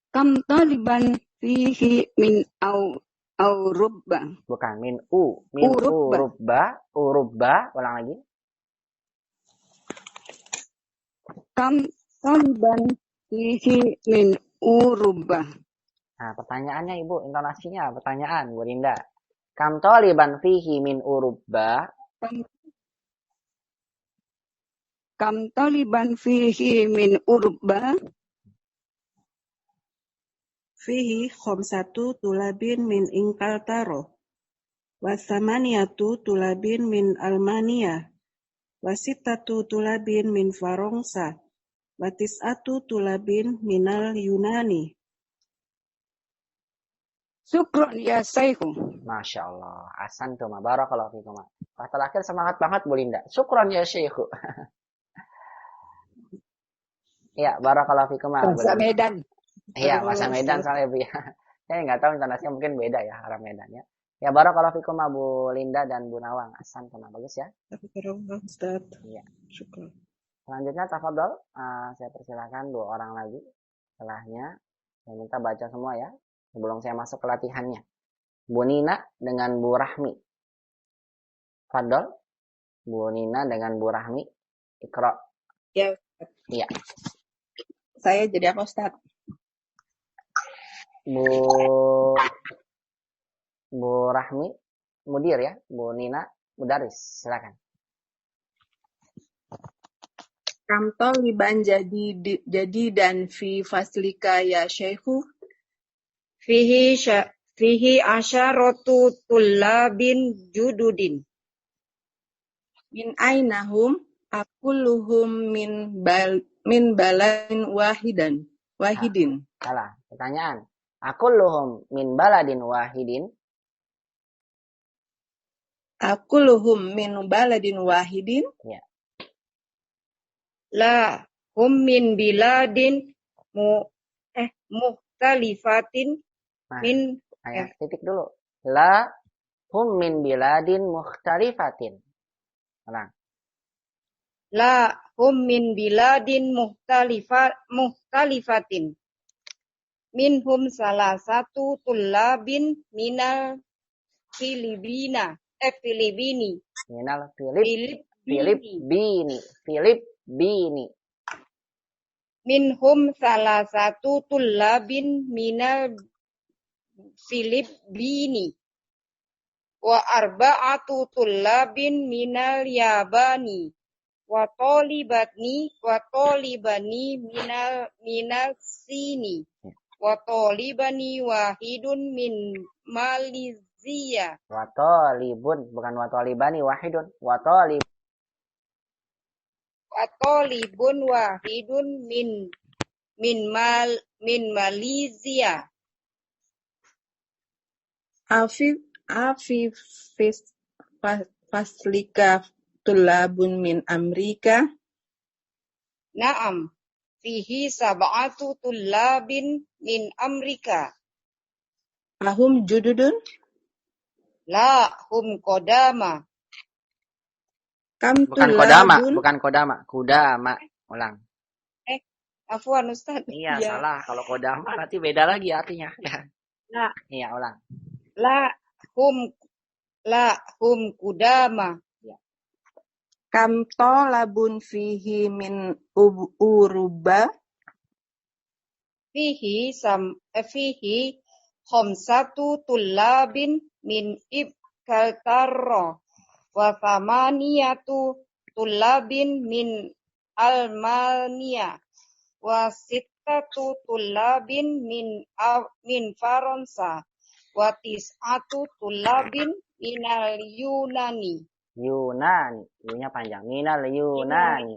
H: Kam taliban fihi min Auruba.
A: Bukan. Min U. Min urubba. Urubba. Ulang lagi.
H: Kam taliban fihi min Uruba.
A: Nah, pertanyaannya Ibu. Intonasinya. Pertanyaan Bu Linda. Kam taliban fihi min urubba.
H: Kam taliban fihi min Uruba.
I: Fihi khamsatu tulabin min Inkaltaro. Wa samaniyatu tulabin min Almania. Wa sittatu tulabin min Faransa. Wa tis'atu tulabin minal Yunani.
H: Syukron ya Syekhu.
A: Masya Allah. Ahsan tuh, barakallahu fikum. Pas terakhir semangat banget Bu Linda. Syukran ya Syekhu. Ya, barakallahu fikum.
H: Bahasa Medan.
A: Iya, bahasa Medan soalnya Bu ya. Saya nggak tahu intonasinya mungkin beda ya, arah Medan ya. Ya, barakallahu fikum Bu Linda dan Bu Nawang. Ahsan tuh, bagus ya.
I: Ustaz.
A: Iya.
I: Syukran.
A: Selanjutnya tafadhol, saya persilakan dua orang lagi. Setelahnya saya minta baca semua ya sebelum saya masuk ke latihannya. Bu Nina dengan Bu Rahmi. Fadhol. Bu Nina dengan Bu Rahmi. Iqra.
B: Ya.
A: Iya.
B: Saya jadi apa Ustaz?
A: Bu Rahmi mudir ya. Bu Nina Mudaris, silakan.
B: Kam taliban jadi dan fi faslika ya Syekhu.
H: Fihi asyaratu tullabin jududin.
B: Min ainahum akulluhum min baladin wahidin.
A: Salah. Pertanyaan. Akulluhum min baladin wahidin.
B: Akulluhum min baladin wahidin.
A: Ya.
H: La hum min biladin muhtalifatin
A: Nah,
H: min
A: titik dulu. La hum min biladin mukhtalifatin. Ulang.
H: La hum min biladin muhtalifatin. Minhum salah satu tullabin minal Filipini.
A: Minal Filipini.
H: Minhum salah satu tullabin minal Filipini. Wa arba'atu tullabin minal Yabani. Wa talibani minal Sini. Wa talibani wahidun min Malaysia.
A: Wa talibun, bukan wa talibani wahidun. Wa
H: talibun wahidun min Malaysia.
B: Afif faslika tulabun min Amerika.
H: Naam, fihi sab'atu tullabin min Amerika.
B: Ahum jududun.
H: La hum kodama.
A: Bukan kodama. Kudama. Ulang.
H: Afwan Ustaz.
A: Iya, salah. Kalau kodama nanti beda lagi artinya.
H: La.
A: Iya, ulang.
H: La hum kudama.
A: Ya.
B: Kam talabun fihi min uruba.
H: Fihi khamsatu tullabin min Ibkaltarra wa thamaniyatu tullabin min Almania wa sittatu tullabin min Faransa wa tis'atu tullabin minal Yunani.
A: Yunani, nya panjang. Minal Yunani.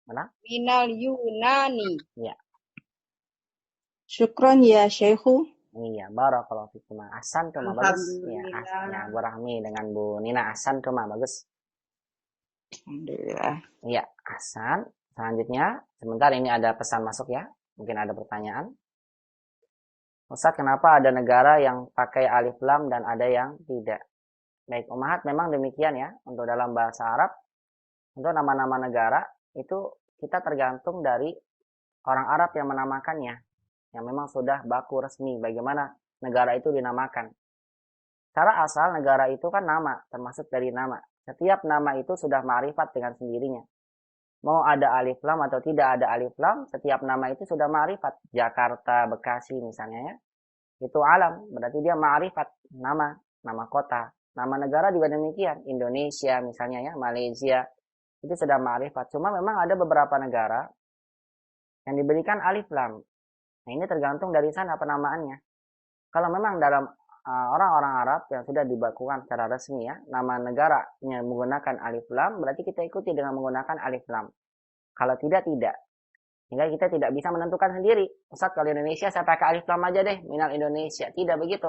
A: Mana?
H: Minal Yunani.
A: Ya.
B: Syukran ya Syekhu.
A: Iya, barakallahu fikum. Ahsan tuh mah bagus. Ya, berahmi dengan Bu Nina. Ahsan tuh mah bagus.
B: Alhamdulillah.
A: Iya, ahsan. Selanjutnya, sebentar ini ada pesan masuk ya. Mungkin ada pertanyaan. Ustaz, kenapa ada negara yang pakai alif lam dan ada yang tidak? Baik, Ummahat, memang demikian ya. Untuk dalam bahasa Arab, untuk nama-nama negara, itu kita tergantung dari orang Arab yang menamakannya. Yang memang sudah baku resmi bagaimana negara itu dinamakan. Secara asal negara itu kan nama, termasuk dari nama. Setiap nama itu sudah ma'rifat dengan sendirinya. Mau ada alif lam atau tidak ada alif lam, setiap nama itu sudah ma'rifat. Jakarta, Bekasi misalnya ya. Itu alam, berarti dia ma'rifat, nama kota. Nama negara juga demikian. Indonesia misalnya ya, Malaysia. Itu sudah ma'rifat. Cuma memang ada beberapa negara yang diberikan alif lam. Nah, ini tergantung dari sana penamaannya. Kalau memang dalam orang-orang Arab yang sudah dibakukan secara resmi ya, nama negaranya menggunakan alif lam, berarti kita ikuti dengan menggunakan alif lam. Kalau tidak. Sehingga kita tidak bisa menentukan sendiri. Ustaz, kalau Indonesia saya pakai alif lam aja deh, minal Indonesia. Tidak begitu.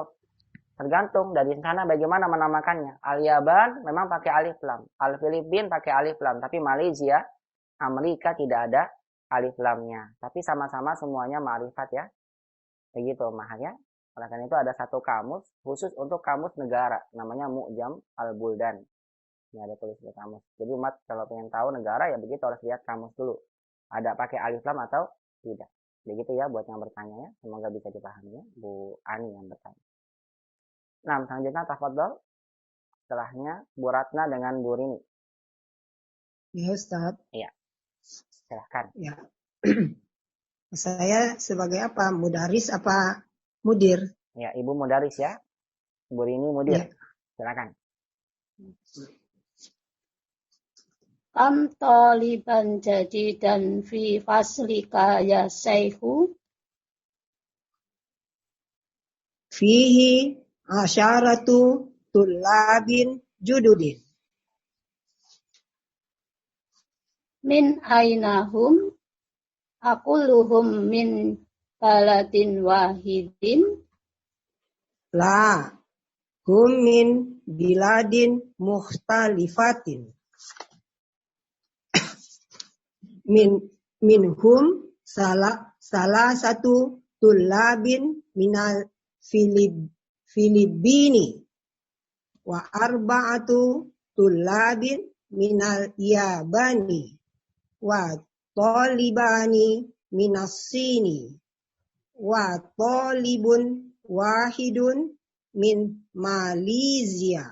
A: Tergantung dari sana bagaimana menamakannya. Al-Yaban memang pakai alif lam. Al-Filipin pakai alif lam. Tapi Malaysia, Amerika tidak ada alif lamnya. Tapi sama-sama semuanya ma'rifat ya. Begitu makanya. Oleh karena itu ada satu kamus khusus untuk kamus negara. Namanya Mu'jam Al-Buldan. Ini ada tulis di kamus. Jadi umat kalau pengen tahu negara ya begitu harus lihat kamus dulu. Ada pakai alif lam atau tidak. Begitu ya buat yang bertanya ya. Semoga bisa dipahami ya. Bu Ani yang bertanya. Nah, selanjutnya tafadhol. Setelahnya Bu Ratna dengan Bu Rini.
J: Ya Ustaz.
A: Iya. Silahkan.
J: Ya. Saya sebagai apa? Mudaris apa mudir?
A: Ya, Ibu mudaris ya. Bu Rini mudir.
J: Ya.
A: Silakan.
K: Kam taliban jadidan fi faslika ya syekhu?
J: Fihi asyaratu tullabin jududin.
K: Min ainahum? Aquluhum min baladin wahidin?
J: La, hum min biladin mukhtalifatin. Minhum salah satu tullabin minal Filipini wa arba'atu tullabin minal Yabani wa talibani minas Sini wa talibun wahidun min Malaysia.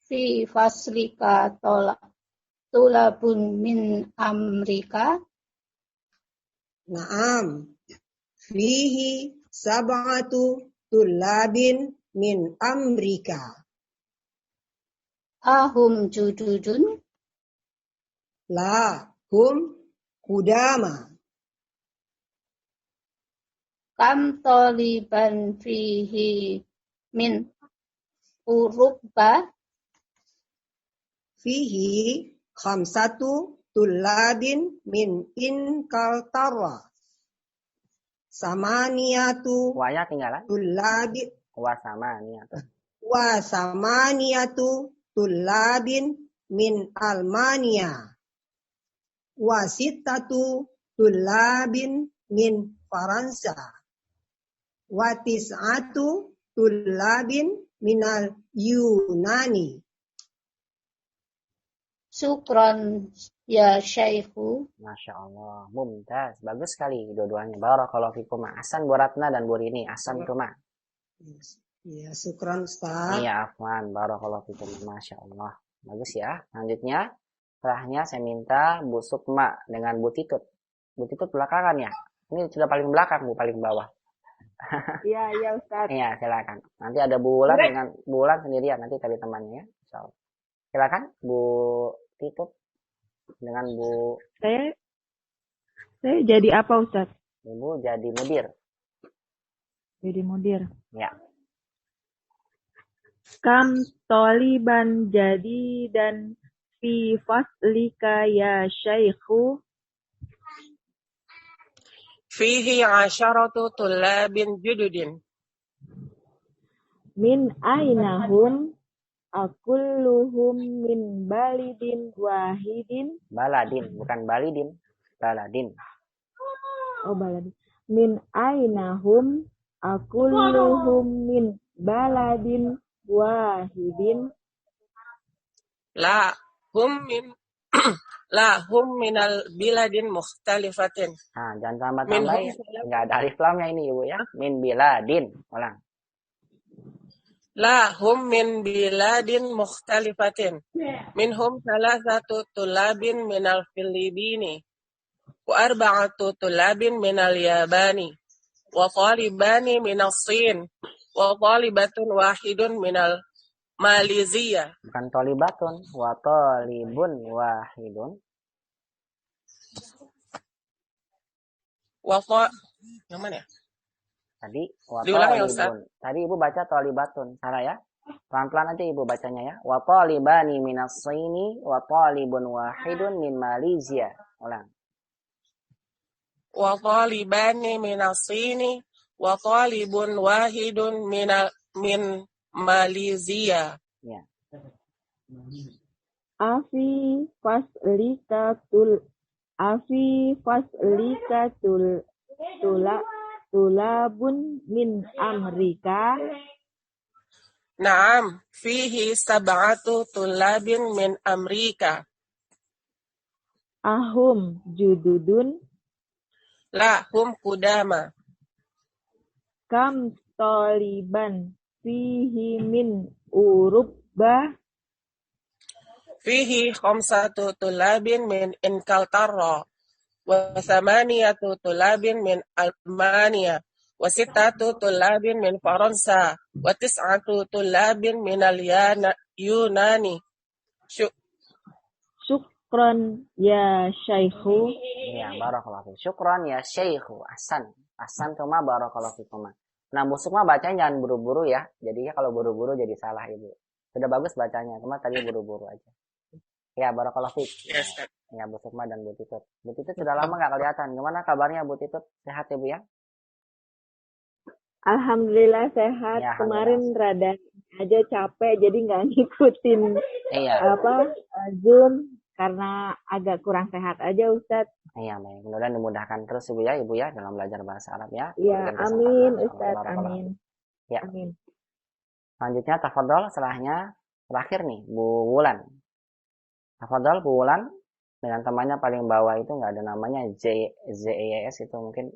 K: Fi faslika tulabun min Amrika?
J: Naam, fihi sab'atu tullabin min Amrika.
K: Ahum jududun?
J: La, hum kudama.
K: Kam taliban fihi min Urubba?
J: Fihi khamsatu tullabin min Inkaltara. Samaniyatu
A: Wanya tinggalan.
J: tullabin
A: Wa samaniyatu.
J: samaniyatu tullabin min Almania. Wa sittatu tullabin min Faransa. Wa tis'atu tullabin minal Yunani.
K: Syukran ya syekhu.
A: Masya Allah, mumtaz, bagus sekali dua-duanya. Barakallahu fikum. Ahsan Bu Ratna dan Bu Rini, ahsan kuma.
J: Ya, syukran Ustaz.
A: Iya, afwan, barakallahu fikum. Masya Allah, bagus ya. Selanjutnya, setelahnya saya minta Bu Sukma dengan Bu Titut. Bu Titut belakangan ya. Ini sudah paling belakang, Bu, paling bawah.
B: Iya Ustaz.
A: Iya, silakan. Nanti ada Bu Wulan dengan Bu Wulan sendirian, nanti cari temannya ya. Insyaallah. Silakan Bu Titut dengan Bu.
B: Saya jadi apa Ustaz?
A: Ibu jadi mudir.
B: Jadi mudir.
A: Ya.
B: Kam toliban jadi dan fi faslika ya syekhu.
L: Fihi asyaratu tullabin jududin.
B: Min ainahum akulluhum min balidin wahidin.
A: Baladin, bukan balidin. Baladin.
B: Oh, baladin. Min ainahum akulluhum min baladin wahidin.
L: La hum minal biladin mukhtalifatin.
A: Nah, jangan tambah-tambah ya. Enggak ada alif lamnya ini Ibu ya. Min biladin. Ulang.
L: La hum min biladin mukhtalifatin. Minhum salasatu tulabin minal Filipini wa arba'atu tulabin minal Yabani wa talibani minas Sin wa talibatun wahidun minal Malaysia.
A: Bukan tolibatun, wa talibun wahidun.
L: Yang mana ya?
A: Tadi wa
L: Diulang ya, Ustaz.
A: talibun. Tadi Ibu baca tolibatun. Salah ya? Pelan-pelan aja Ibu bacanya ya. Wa talibani minas Sini wa talibun wahidun min Malaysia. Ulang.
L: Wa talibani minas Sini wa talibun wahidun min Malaysia.
A: Ya.
B: Afi faslika tulabun min Amrika.
L: Naam, fihi sab'atu tulabin min Amrika.
B: Ahum jududun.
L: La hum kudama.
B: Kam taliban fihi min Urubba.
L: Fihi khamsatu tulabin min Inkaltara wa thamaniyatu tulabin min Almania wa sittatu tulabin min Faransa wa tis'atu tulabin min Yunani.
B: Syukron ya Syaikhu.
A: Iya, barakallahu fiik. Syukron ya Syaikhu. Ahsan tuma barakallahu fikum. Nah, busuk mah bacanya jangan buru-buru ya. Jadinya kalau buru-buru jadi salah Ibu. Sudah bagus bacanya, cuma tadi buru-buru aja. Ya, barakallahu fiik.
L: Yes,
A: Ya, Bu Sukma dan Bu Titut. Bu Titut sudah lama nggak kelihatan. Gimana kabarnya Bu Titut? Sehat ya Bu ya?
B: Alhamdulillah sehat.
A: Ya,
B: Kemarin rada aja capek jadi nggak ngikutin
A: Iya.
B: Zoom karena agak kurang sehat aja Ustadz.
A: Iya, baik. Mudah-mudahan dimudahkan terus Ibu ya dalam belajar bahasa Arab ya.
B: Iya, amin Ustadz, amin.
A: Ya.
B: Amin.
A: Selanjutnya tafadhol setelahnya terakhir nih Bu Wulan. Tafadhol Bu Wulan dengan temannya paling bawah itu nggak ada namanya ZEYS itu mungkin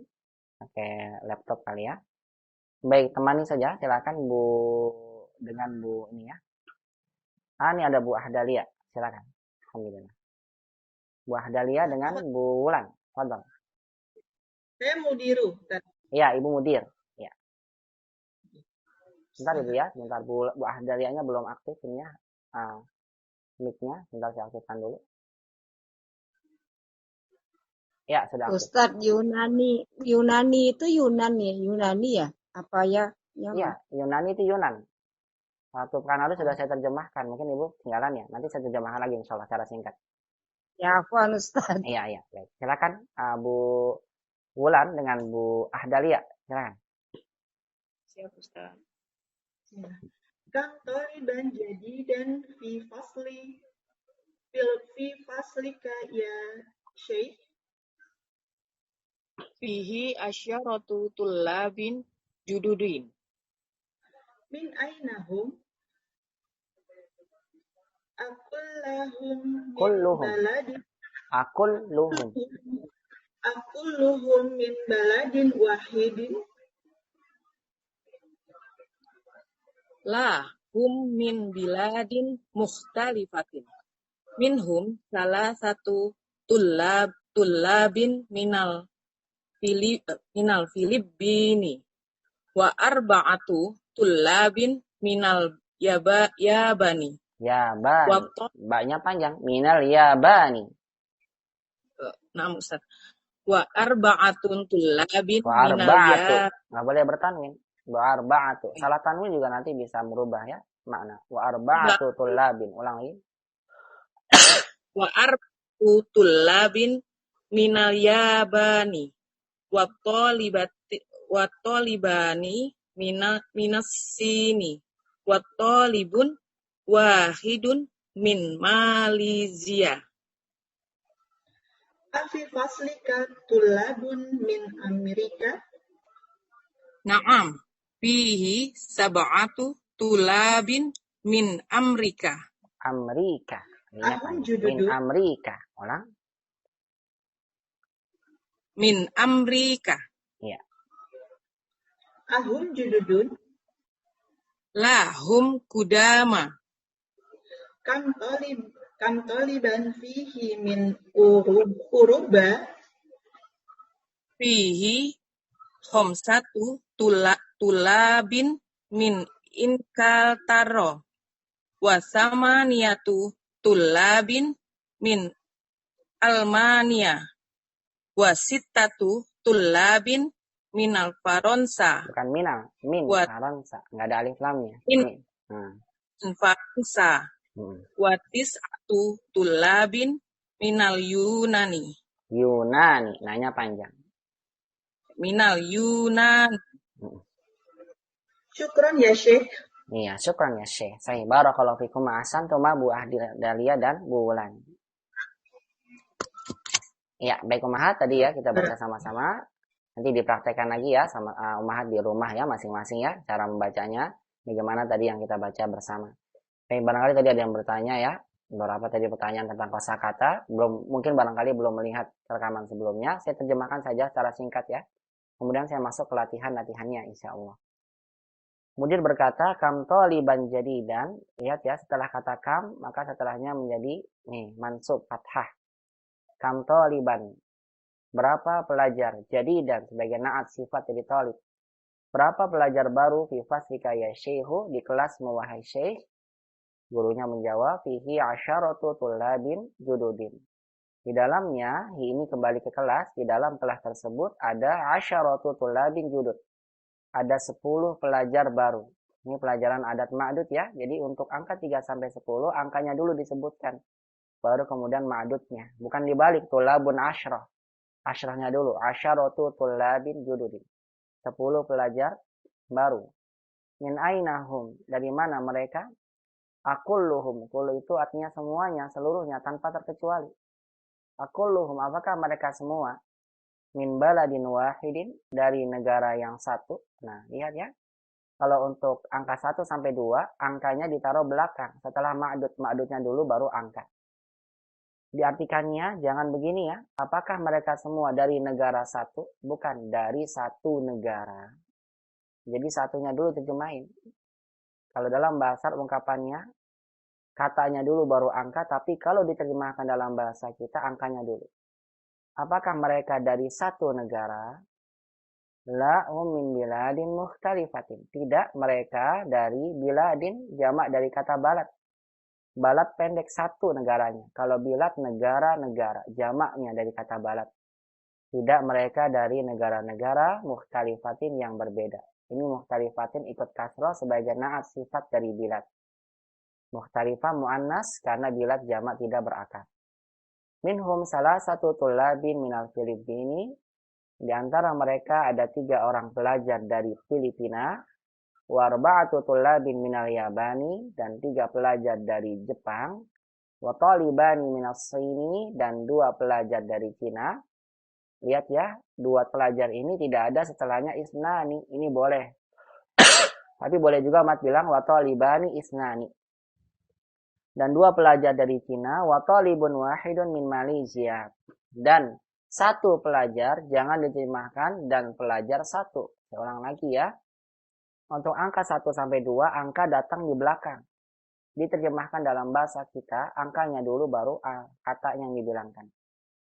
A: pakai laptop kali ya. Baik, temani saja silakan Bu dengan Bu ini ya. Ini ada Bu Ahdalia, silakan. Alhamdulillah. Bu Ahdalia dengan Bu Wulan. Tafadhol.
M: Saya Mudiru.
A: Iya, Ibu Mudir. Ya. Sebentar Ibu ya, sebentar Bu Ahdalianya belum aktif ini ya. Mic-nya, sebentar saya aktifkan dulu. Ya, sudah aktif.
H: Ustadz, Yunani itu Yunani ya? Apa ya?
A: Iya, Yunani itu Yunan. Satu pekan lalu sudah saya terjemahkan. Mungkin Ibu tinggalan ya. Nanti saya terjemahkan lagi insya Allah secara singkat.
H: Ya, afwan Ustadz.
A: Iya. Baik. Silakan Bu Wulan dengan Bu Ahdalia. Silakan.
M: Siap Ustaz. Kam taliban jadi dan fi faslika ya Syekh.
N: Fihi asyaratu tullabin jududin.
M: Min ainahum? Akulluhum min baladin wahidin.
N: La hum min biladin mukhtalifatin. Minhum salah satu tullabin minal Filipini wa arba'atu tullabin minal Yabani.
A: Yabani. Ba-nya panjang. Minal Yabani.
N: Nah, Ustaz. Wa arba'atun tullabin minal
A: Yabani. Nggak boleh bertanwin. Wa arba'atu. Salah tanwin juga nanti bisa merubah ya makna. Wa arba'atu tullabin. Ulang lagi.
N: Wa arba'atu tullabin minal Yabani. Wa talibani minas sini. Wa talibun wahidun min Malaysia.
M: Afi faslika tulabun min Amerika.
N: Naam, fihi sab'atu tulabin min Amerika.
A: Amerika. Min Amerika. Ulang.
N: Min Amerika.
A: Iya.
M: Ahum jududun.
N: Lahum kudama.
M: Kam taliban fihi min uruba.
N: Fihi khamsatu tulabin min Inkaltaro. Wa samaniyatu tulabin min Almania. Wa sittatu tulabin minal Faransa.
A: Bukan minal, Faransa. Nggak ada alif lamnya.
N: Min Faransa. Wa tis'atu tulabin minal Yunani.
A: Yunani, nanya panjang.
N: Minal Yunani.
M: Syukran ya Syekh.
A: Iya, syukran ya Syekh. Saya barakallahu fikum ahsantum Bu Ahdalia dan Bu Wulan. Ya, baik Ummahat tadi ya kita baca sama-sama. Nanti dipraktekkan lagi ya sama Ummahat di rumah ya masing-masing ya cara membacanya. Bagaimana tadi yang kita baca bersama. Baik, barangkali tadi ada yang bertanya ya. Beberapa tadi pertanyaan tentang kosakata. Mungkin barangkali belum melihat rekaman sebelumnya. Saya terjemahkan saja secara singkat ya. Kemudian saya masuk ke latihannya insya Allah. Mudir berkata, kam taliban jadidan. Lihat ya, setelah kata kam, maka setelahnya menjadi mansub, fathah. Kam taliban. Berapa pelajar? Jadidan, sebagai naat sifat dari talib. Berapa pelajar baru? Fi faslika ya syekhu, di kelas wahai syekh. Gurunya menjawab, fihi asyaratu tullabin jududin. Di dalamnya, ini kembali ke kelas, di dalam kelas tersebut ada asyaratu tullabin judud. Ada 10 pelajar baru. Ini pelajaran adat ma'dud ya. Jadi untuk angka 3 sampai 10, angkanya dulu disebutkan. Baru kemudian ma'dudnya. Bukan dibalik, tullabun asyrah. Asyrahnya dulu. Asyaratu tullabin jududin. 10 pelajar baru. Min ainahum. Dari mana mereka? Akulluhum. Kullu itu artinya semuanya, seluruhnya, tanpa terkecuali. Akulluhum. Apakah mereka semua? Min baladin wahidin. Dari negara yang satu. Nah, lihat ya. Kalau untuk angka 1 sampai 2, angkanya ditaruh belakang. Setelah ma'dud. Ma'dudnya dulu baru angka. Diartikannya, jangan begini ya. Apakah mereka semua dari negara satu? Bukan, dari satu negara. Jadi satunya dulu terjemahin. Kalau dalam bahasa ungkapannya, katanya dulu baru angka, tapi kalau diterjemahkan dalam bahasa kita, angkanya dulu. Apakah mereka dari satu negara? La min biladin mukhtalifatin. Tidak, mereka dari biladin, jamak dari kata balad. Balad pendek satu negaranya. Kalau bilad negara-negara, jamaknya dari kata balad. Tidak, mereka dari negara-negara mukhtalifatin yang berbeda. Ini mukhtalifatin ikut kasroh sebagai naat sifat dari bilad. Mukhtalifah mu'annas karena bilad jamak tidak berakar. Minhum salah satu tullabin minal Filipini. Di antara mereka ada 3 orang pelajar dari Filipina. Warba'atu tullabin minal Yabani. Dan 3 pelajar dari Jepang. Wa talibani minas Sini. Dan 2 pelajar dari Cina. Lihat ya, 2 pelajar ini tidak ada setelahnya isnani. Ini boleh. Tapi boleh juga mat bilang wa talibani isnani. Dan 2 pelajar dari Cina. Wa talibun wahidun min Malaysia. Dan 1 pelajar, jangan diterjemahkan dan pelajar 1. Saya ulang lagi ya. Untuk angka 1 sampai 2, angka datang di belakang. Diterjemahkan dalam bahasa kita, angkanya dulu baru kata yang dibilangkan.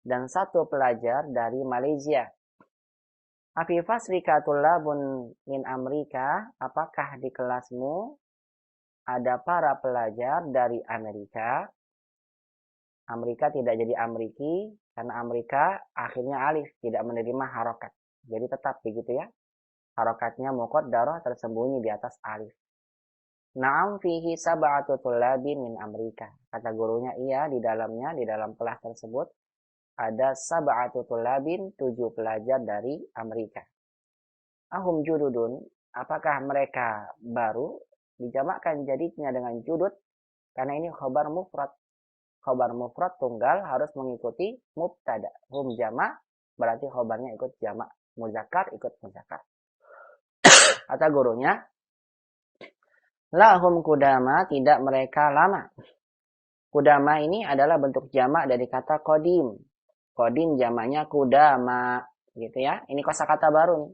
A: Dan 1 pelajar dari Malaysia. Afi fasrika tullabun min Amerika, apakah di kelasmu ada para pelajar dari Amerika? Amerika tidak jadi Ameriki, karena Amerika akhirnya alif, tidak menerima harokat. Jadi tetap begitu ya. Harokatnya muqaddarah tersembunyi di atas alif. Na'am fihi sab'atu tullabin min Amerika. Kata gurunya, iya di dalamnya, di dalam kelas tersebut, ada sab'atu tullabin, 7 pelajar dari Amerika. Ahum jududun, apakah mereka baru? Dijamakkan jadinya dengan judud, karena ini khobar mufrad. Khobar mufrad tunggal harus mengikuti mubtada. Hum jamak, berarti khobarnya ikut jamak. Muzakkar ikut muzakkar. Kata gurunya, lahum kudama, tidak mereka lama. Kudama ini adalah bentuk jamak dari kata kodim. Kodim jamaknya kudama, gitu ya. Ini kosakata baru nih.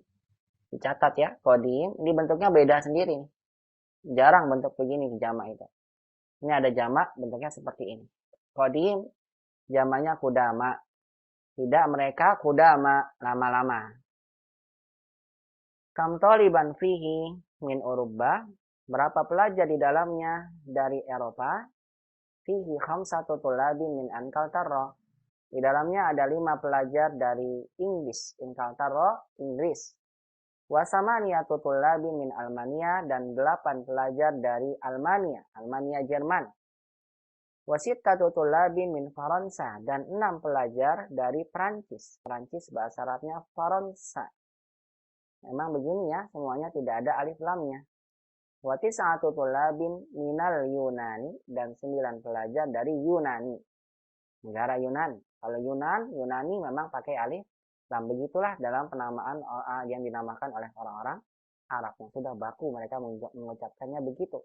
A: Dicatat ya, kodim. Ini bentuknya beda sendiri. Jarang bentuk begini jamak itu. Ini ada jamak, bentuknya seperti ini. Kodim, jamaknya kudama. Tidak mereka kudama, lama-lama. Kam taliban fihi min Uruba. Berapa pelajar di dalamnya dari Eropa? Fihi khamsatu tullabin min Inkaltara. Di dalamnya ada 5 pelajar dari Inggris. Inkaltara, Inggris. Wasamaniyatu tullabin min Almania. Dan 8 pelajar dari Almania. Almania, Jerman. Wasittatu tullabin min Faransa. Dan 6 pelajar dari Prancis. Prancis bahasa Arabnya Faransa. Memang begini ya, semuanya tidak ada alif lamnya. Wa tis'atu tullabin minal Yunani. Dan 9 pelajar dari Yunani. Negara Yunan. Kalau Yunani memang pakai alif lam. Begitulah dalam penamaan yang dinamakan oleh orang-orang Arab. Yang sudah baku mereka mengucapkannya begitu.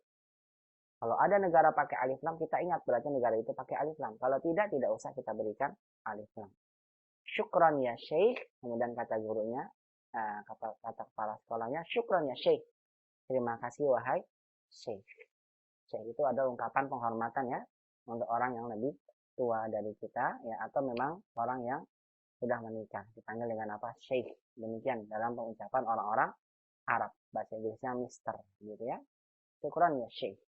A: Kalau ada negara pakai alif lam, kita ingat berarti negara itu pakai alif lam. Kalau tidak usah kita berikan alif lam. Syukran ya Syekh. Kemudian kata gurunya, kata kepala sekolahnya, syukran ya Syekh. Terima kasih wahai Syekh. Syekh itu ada ungkapan penghormatan ya untuk orang yang lebih tua dari kita ya, atau memang orang yang sudah menikah. Dipanggil dengan apa? Syekh. Demikian dalam pengucapan orang-orang Arab. Bahasa Inggrisnya Mister gitu ya. Syukran ya Syekh.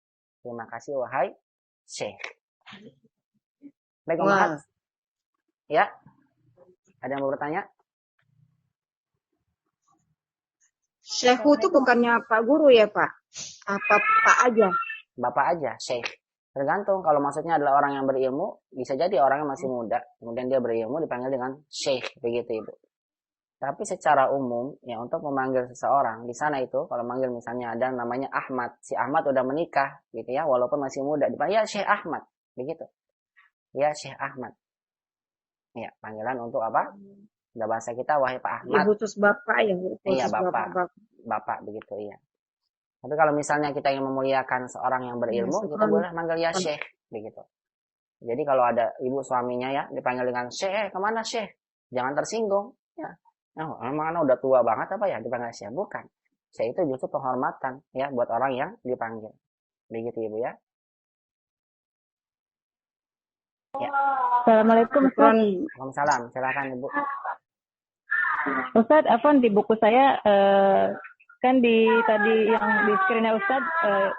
A: Terima kasih wahai Syekh. Baik,
H: Wah.
A: Ummahat. Ya. Ada yang mau bertanya?
H: Syekhu itu bukannya Pak Guru ya, Pak? Apa Pak aja?
A: Bapak aja, Syekh. Tergantung, kalau maksudnya adalah orang yang berilmu, bisa jadi orang yang masih muda, kemudian dia berilmu dipanggil dengan Syekh, begitu Ibu. Tapi secara umum, ya untuk memanggil seseorang, di sana itu, kalau manggil misalnya ada namanya Ahmad, si Ahmad udah menikah, gitu ya, walaupun masih muda, dipanggil ya Syekh Ahmad, begitu. Ya Syekh Ahmad. Ya, panggilan untuk apa? Udah bahasa kita, wahai Pak Ahmad.
H: Ya, khusus Bapak ya.
A: Iya, Bapak, begitu, iya. Tapi kalau misalnya kita ingin memuliakan seorang yang berilmu, kita boleh manggil ya Syekh, begitu. Jadi kalau ada ibu suaminya ya, dipanggil dengan Syekh, kemana Syekh? Jangan tersinggung, ya. Nah, emang udah tua banget apa ya dipanggil Syekh? Bukan. Syekh itu justru penghormatan ya buat orang yang dipanggil. Begitu Ibu ya. Ya.
O: Assalamualaikum Ustaz.
A: Waalaikumsalam. Silakan Ibu.
O: Ustaz, Afwan, di buku saya kan di tadi yang di screen-nya Ustaz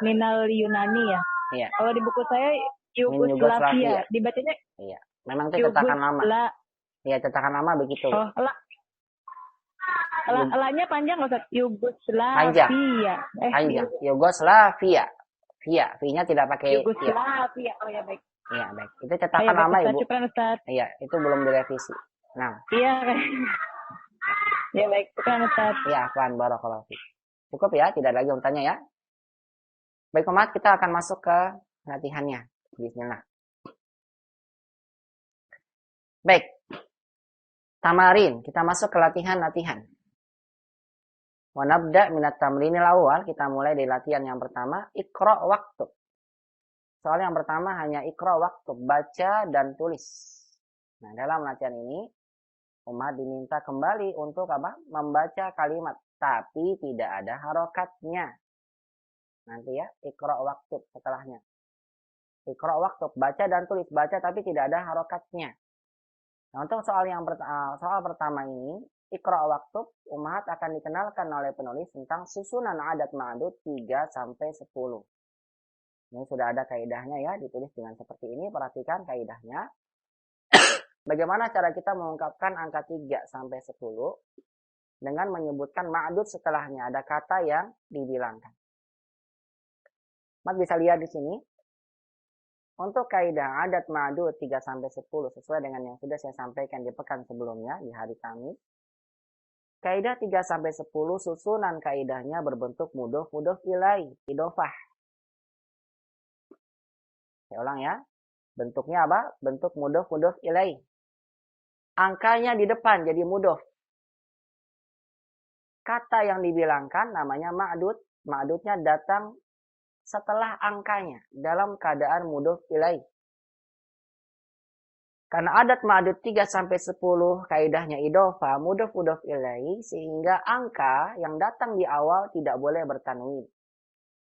O: Minal Yunani ya.
A: Iya.
O: Kalau di buku saya Yugoslavia, dibacanya
A: iya. Memang itu cetakan lama. Iya, cetakan lama begitu.
O: Oh, lanya panjang Ustaz. Yugoslavia.
A: Panjang. Yugoslavia. V-nya tidak pakai
O: Yugoslavia. Oh ya, baik.
A: Iya, baik. Itu cetakan lama Ibu.
O: Ustaz.
A: Iya, itu belum direvisi. Nah.
O: Iya. Ya baik, syukran Ustaz.
A: Ya, Afwan, barakallahu fiik. Cukup ya, tidak ada lagi yang tanya ya. Baik, Umat, kita akan masuk ke latihannya. Bismillah. Baik. Tamarin, kita masuk ke latihan-latihan. Wa nabda minat tamrinil awal, kita mulai dari latihan yang pertama, iqra waktu. Soal yang pertama hanya iqra waktu, baca dan tulis. Nah, dalam latihan ini umat diminta kembali untuk apa? Membaca kalimat, tapi tidak ada harokatnya. Nanti ya, iqra waktu setelahnya. Iqra waktu, baca dan tulis, baca tapi tidak ada harokatnya. Nah, untuk soal pertama ini, iqra waktu, umat akan dikenalkan oleh penulis tentang susunan adat ma'dud 3 sampai 10. Ini sudah ada kaidahnya ya, ditulis dengan seperti ini, perhatikan kaidahnya. Bagaimana cara kita mengungkapkan angka 3 sampai 10 dengan menyebutkan ma'dud setelahnya, ada kata yang dibilangkan. Mat bisa lihat di sini. Untuk kaidah adat ma'dud 3 sampai 10 sesuai dengan yang sudah saya sampaikan di pekan sebelumnya di hari Kamis. Kaidah 3 sampai 10 susunan kaidahnya berbentuk mudhof ilaih, idhofah. Saya ulang ya. Bentuknya apa? Bentuk mudhof ilaih. Angkanya di depan jadi mudhof. Kata yang dibilangkan namanya ma'dud. Ma'dudnya datang setelah angkanya dalam keadaan mudhof ilaih. Karena adat ma'dud 3 sampai 10 kaidahnya idhofah, mudhof ilaih, sehingga angka yang datang di awal tidak boleh bertanwin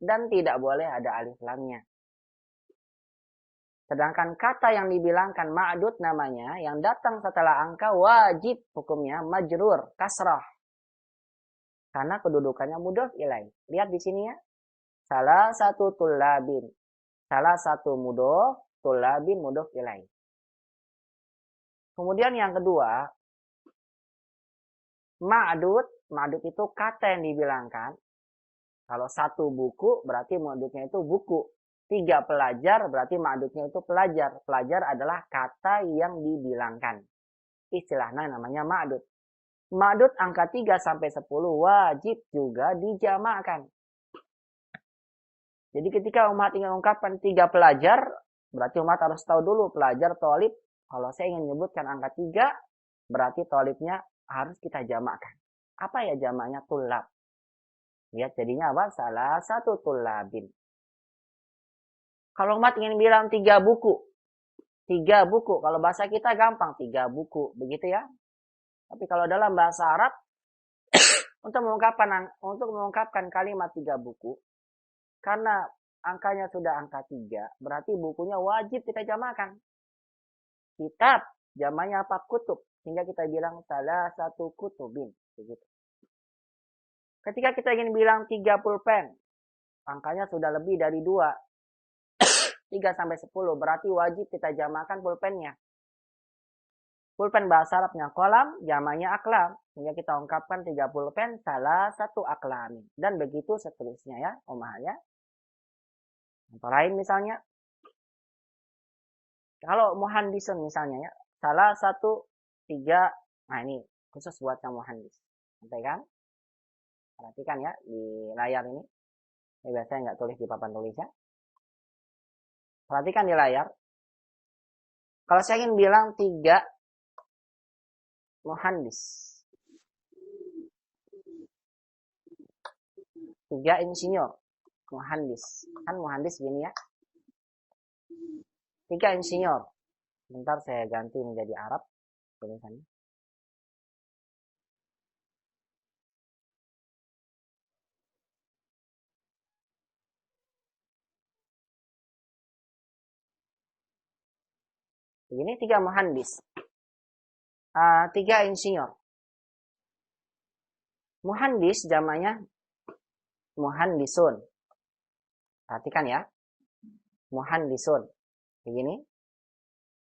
A: dan tidak boleh ada alif lamnya. Sedangkan kata yang dibilangkan ma'dud namanya, yang datang setelah angka wajib hukumnya majrur, kasrah. Karena kedudukannya mudhof ilaih. Lihat di sini ya. Salah satu tullabin. Salah satu mudhof, tullabin mudhof ilaih. Kemudian yang kedua, ma'dud. Ma'dud itu kata yang dibilangkan. Kalau satu buku berarti ma'dudnya itu buku. 3 pelajar berarti ma'dudnya itu pelajar. Pelajar adalah kata yang dibilangkan. Istilahnya namanya ma'dud. Ma'dud angka 3 sampai 10 wajib juga dijamakkan. Jadi ketika umat ingin mengungkapkan 3 pelajar, berarti umat harus tahu dulu pelajar tolib. Kalau saya ingin menyebutkan angka 3, berarti tolibnya harus kita jamakkan. Apa ya jamaknya? Tulab. Lihat jadinya apa? Salah satu tullabin. Kalau umat ingin bilang 3 buku. 3 buku. Kalau bahasa kita gampang. 3 buku. Begitu ya. Tapi kalau dalam bahasa Arab. untuk mengungkapkan kalimat 3 buku. Karena angkanya sudah angka 3. Berarti bukunya wajib kita jamakkan. Kitab. Jamaknya apa? Kutub. Sehingga kita bilang salah satu kutubin. Begitu. Ketika kita ingin bilang 30 pen. Angkanya sudah lebih dari 2. 3-10, berarti wajib kita jamakan pulpennya. Pulpen bahasa Arabnya kolam, jamaknya aklam. Sehingga kita ungkapkan 3 pulpen, salah satu aklam. Dan begitu seterusnya ya, Ummahat ya. Contoh lain misalnya, kalau muhandisun misalnya ya, salah satu 3, nah ini khusus buat yang muhandis. Sampai kan? Perhatikan ya di layar ini. Ini biasanya nggak tulis di papan tulis ya. Perhatikan di layar. Kalau saya ingin bilang 3 muhandis, 3 insinyur, muhandis. Kan muhandis gini ya. 3 insinyur. Bentar saya ganti menjadi Arab tulisannya. Begini 3 muhandis. 3 insinyur. Muhandis jamaknya muhandisun. Perhatikan ya. Muhandisun. Begini.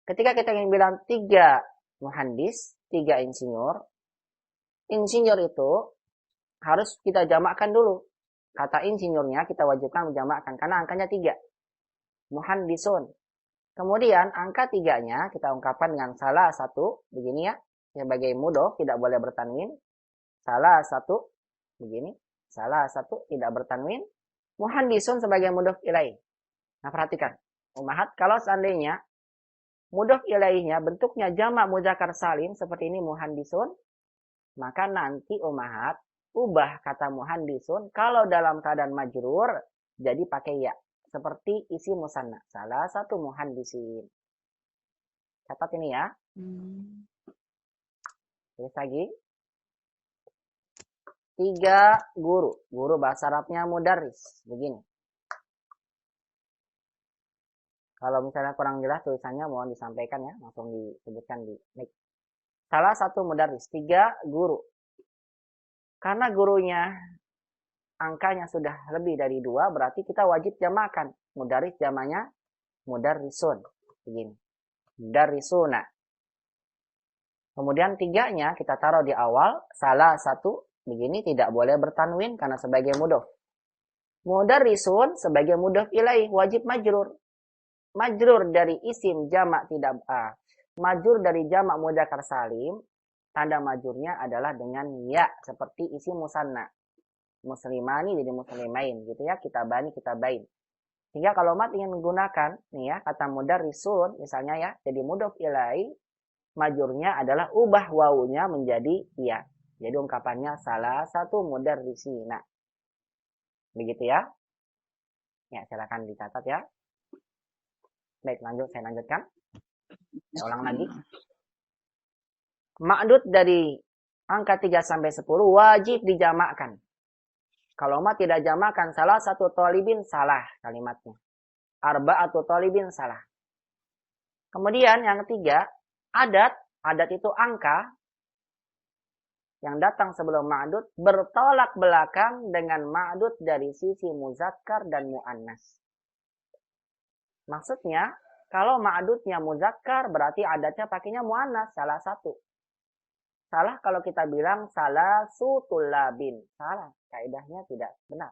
A: Ketika kita ingin bilang 3 muhandis, 3 insinyur. Insinyur itu harus kita jamakkan dulu. Kata insinyurnya kita wajibkan menjamakkan karena angkanya 3. Muhandisun. Kemudian angka 3-nya kita ungkapkan dengan salah satu, begini ya, sebagai mudhof tidak boleh bertanwin. Salah satu, begini, salah satu tidak bertanwin. Muhandisun sebagai mudhof ilaih. Nah perhatikan, Ummahat, kalau seandainya mudhof ilaihnya bentuknya jamak mudzakkar salim seperti ini muhandisun, maka nanti Ummahat ubah kata muhandisun kalau dalam keadaan majrur jadi pakai ya. Seperti isi musanna. Salah satu muhandisin. Catat ini ya. Terus lagi. 3 guru. Guru bahasa Arabnya mudarris. Begini. Kalau misalnya kurang jelas tulisannya mohon disampaikan ya. Langsung disebutkan di mic. Salah satu mudarris. 3 guru. Karena gurunya angkanya sudah lebih dari 2, berarti kita wajib jamakan. Mudaris jamaknya mudarrisun. Begini. Mudarrisuna. Kemudian 3-nya kita taruh di awal. Salah satu. Begini tidak boleh bertanwin karena sebagai mudhof. Mudarrisun sebagai mudhof ilaih. Wajib majrur. Majrur dari isim jamak tidak. Majrur dari jamak mudzakkar salim. Tanda majrurnya adalah dengan ya. Seperti isi musanna. Muslimani jadi muslimain gitu ya, kitabani kitabain. Sehingga kalau mat ingin menggunakan nih ya kata mudarrisun misalnya ya jadi mudhof ilaih, majurnya adalah ubah wawunya menjadi ya. Jadi ungkapannya salah satu mudarrisina. Begitu ya. Ya silakan dicatat ya. Baik, saya lanjutkan. Saya ulang lagi. Ma'dud dari angka 3 sampai 10 wajib dijamakkan. Kalau mah tidak jamakan salah satu thalibin salah kalimatnya. Arba'atu thalibin salah. Kemudian yang ketiga, adat. Adat itu angka yang datang sebelum ma'dud bertolak belakang dengan ma'dud dari sisi muzakkar dan muannas. Maksudnya, kalau ma'dudnya muzakkar berarti adatnya pakainya muannas salah satu. Salah kalau kita bilang salah sutulabin. Salah. Kaidahnya tidak benar.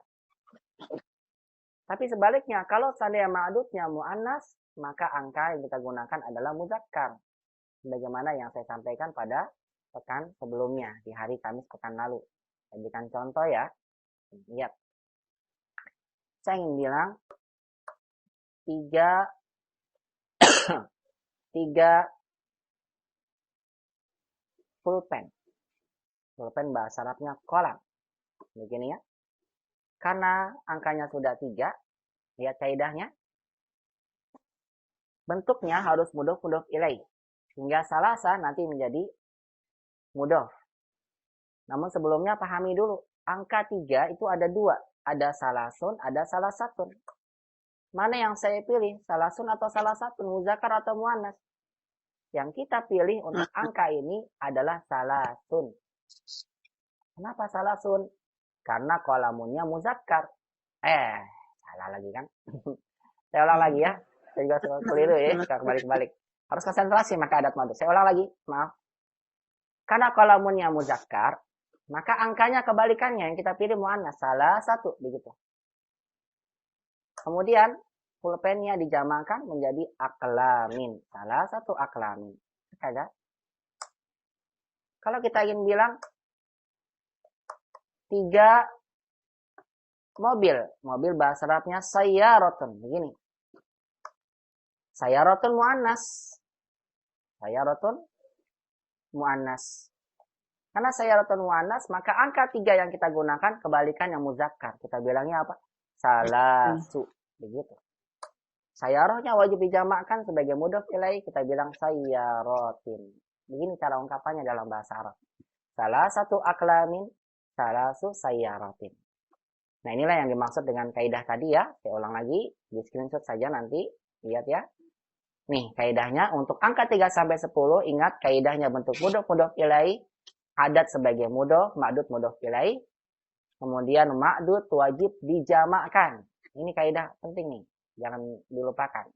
A: Tapi sebaliknya, kalau seandainya ma'dudnya mu'annas, maka angka yang kita gunakan adalah muzakkar. Bagaimana yang saya sampaikan pada pekan sebelumnya, di hari Kamis pekan lalu. Saya berikan contoh ya. Lihat. Saya ingin bilang, 3 pulpen. Pulpen bahasa Arabnya kolam. Begini ya. Karena angkanya sudah 3, lihat kaidahnya. Bentuknya harus mudhof ilaih. Hingga salasa nanti menjadi mudhof. Namun sebelumnya pahami dulu. Angka 3 itu ada 2. Ada salasun, ada salasatun. Mana yang saya pilih? Salasun atau salasatun? Muzakkar atau muannas? Yang kita pilih untuk angka ini adalah salasun. Kenapa salasun? Karena kolamunnya muzakkar. Salah lagi kan? Saya ulang lagi ya. Saya juga keliru ya, suka kebalik-balik. Harus konsentrasi maka adat ma'dud. Saya ulang lagi, maaf. Karena kalau munnya muzakkar, maka angkanya kebalikannya yang kita pilih muannas, salah satu begitu. Kemudian pulpennya dijamakan menjadi aklamin, salah satu aklamin. Ada? Kalau kita ingin bilang 3 mobil bahasa Arabnya sayyaratun, begini. Sayyaratun muannas. Sayyaratun muannas. Karena sayyaratun muannas, maka angka 3 yang kita gunakan kebalikan yang muzakkar. Kita bilangnya apa? Salasu. Begitu. Sayyarahnya wajib dijamakkan sebagai mudhof ilaih, kita bilang sayyaratin. Begini cara ungkapannya dalam bahasa Arab. Salah satu aklamin, salasu sayyaratin. Nah, inilah yang dimaksud dengan kaidah tadi ya. Saya ulang lagi, di screenshot saja nanti. Lihat ya. Nih, kaidahnya untuk angka 3 sampai 10, ingat kaidahnya bentuk mudhof ilaih, adat sebagai mudhof, ma'dud mudhof ilaih. Kemudian ma'dud wajib dijamakkan. Ini kaidah penting nih, jangan dilupakan.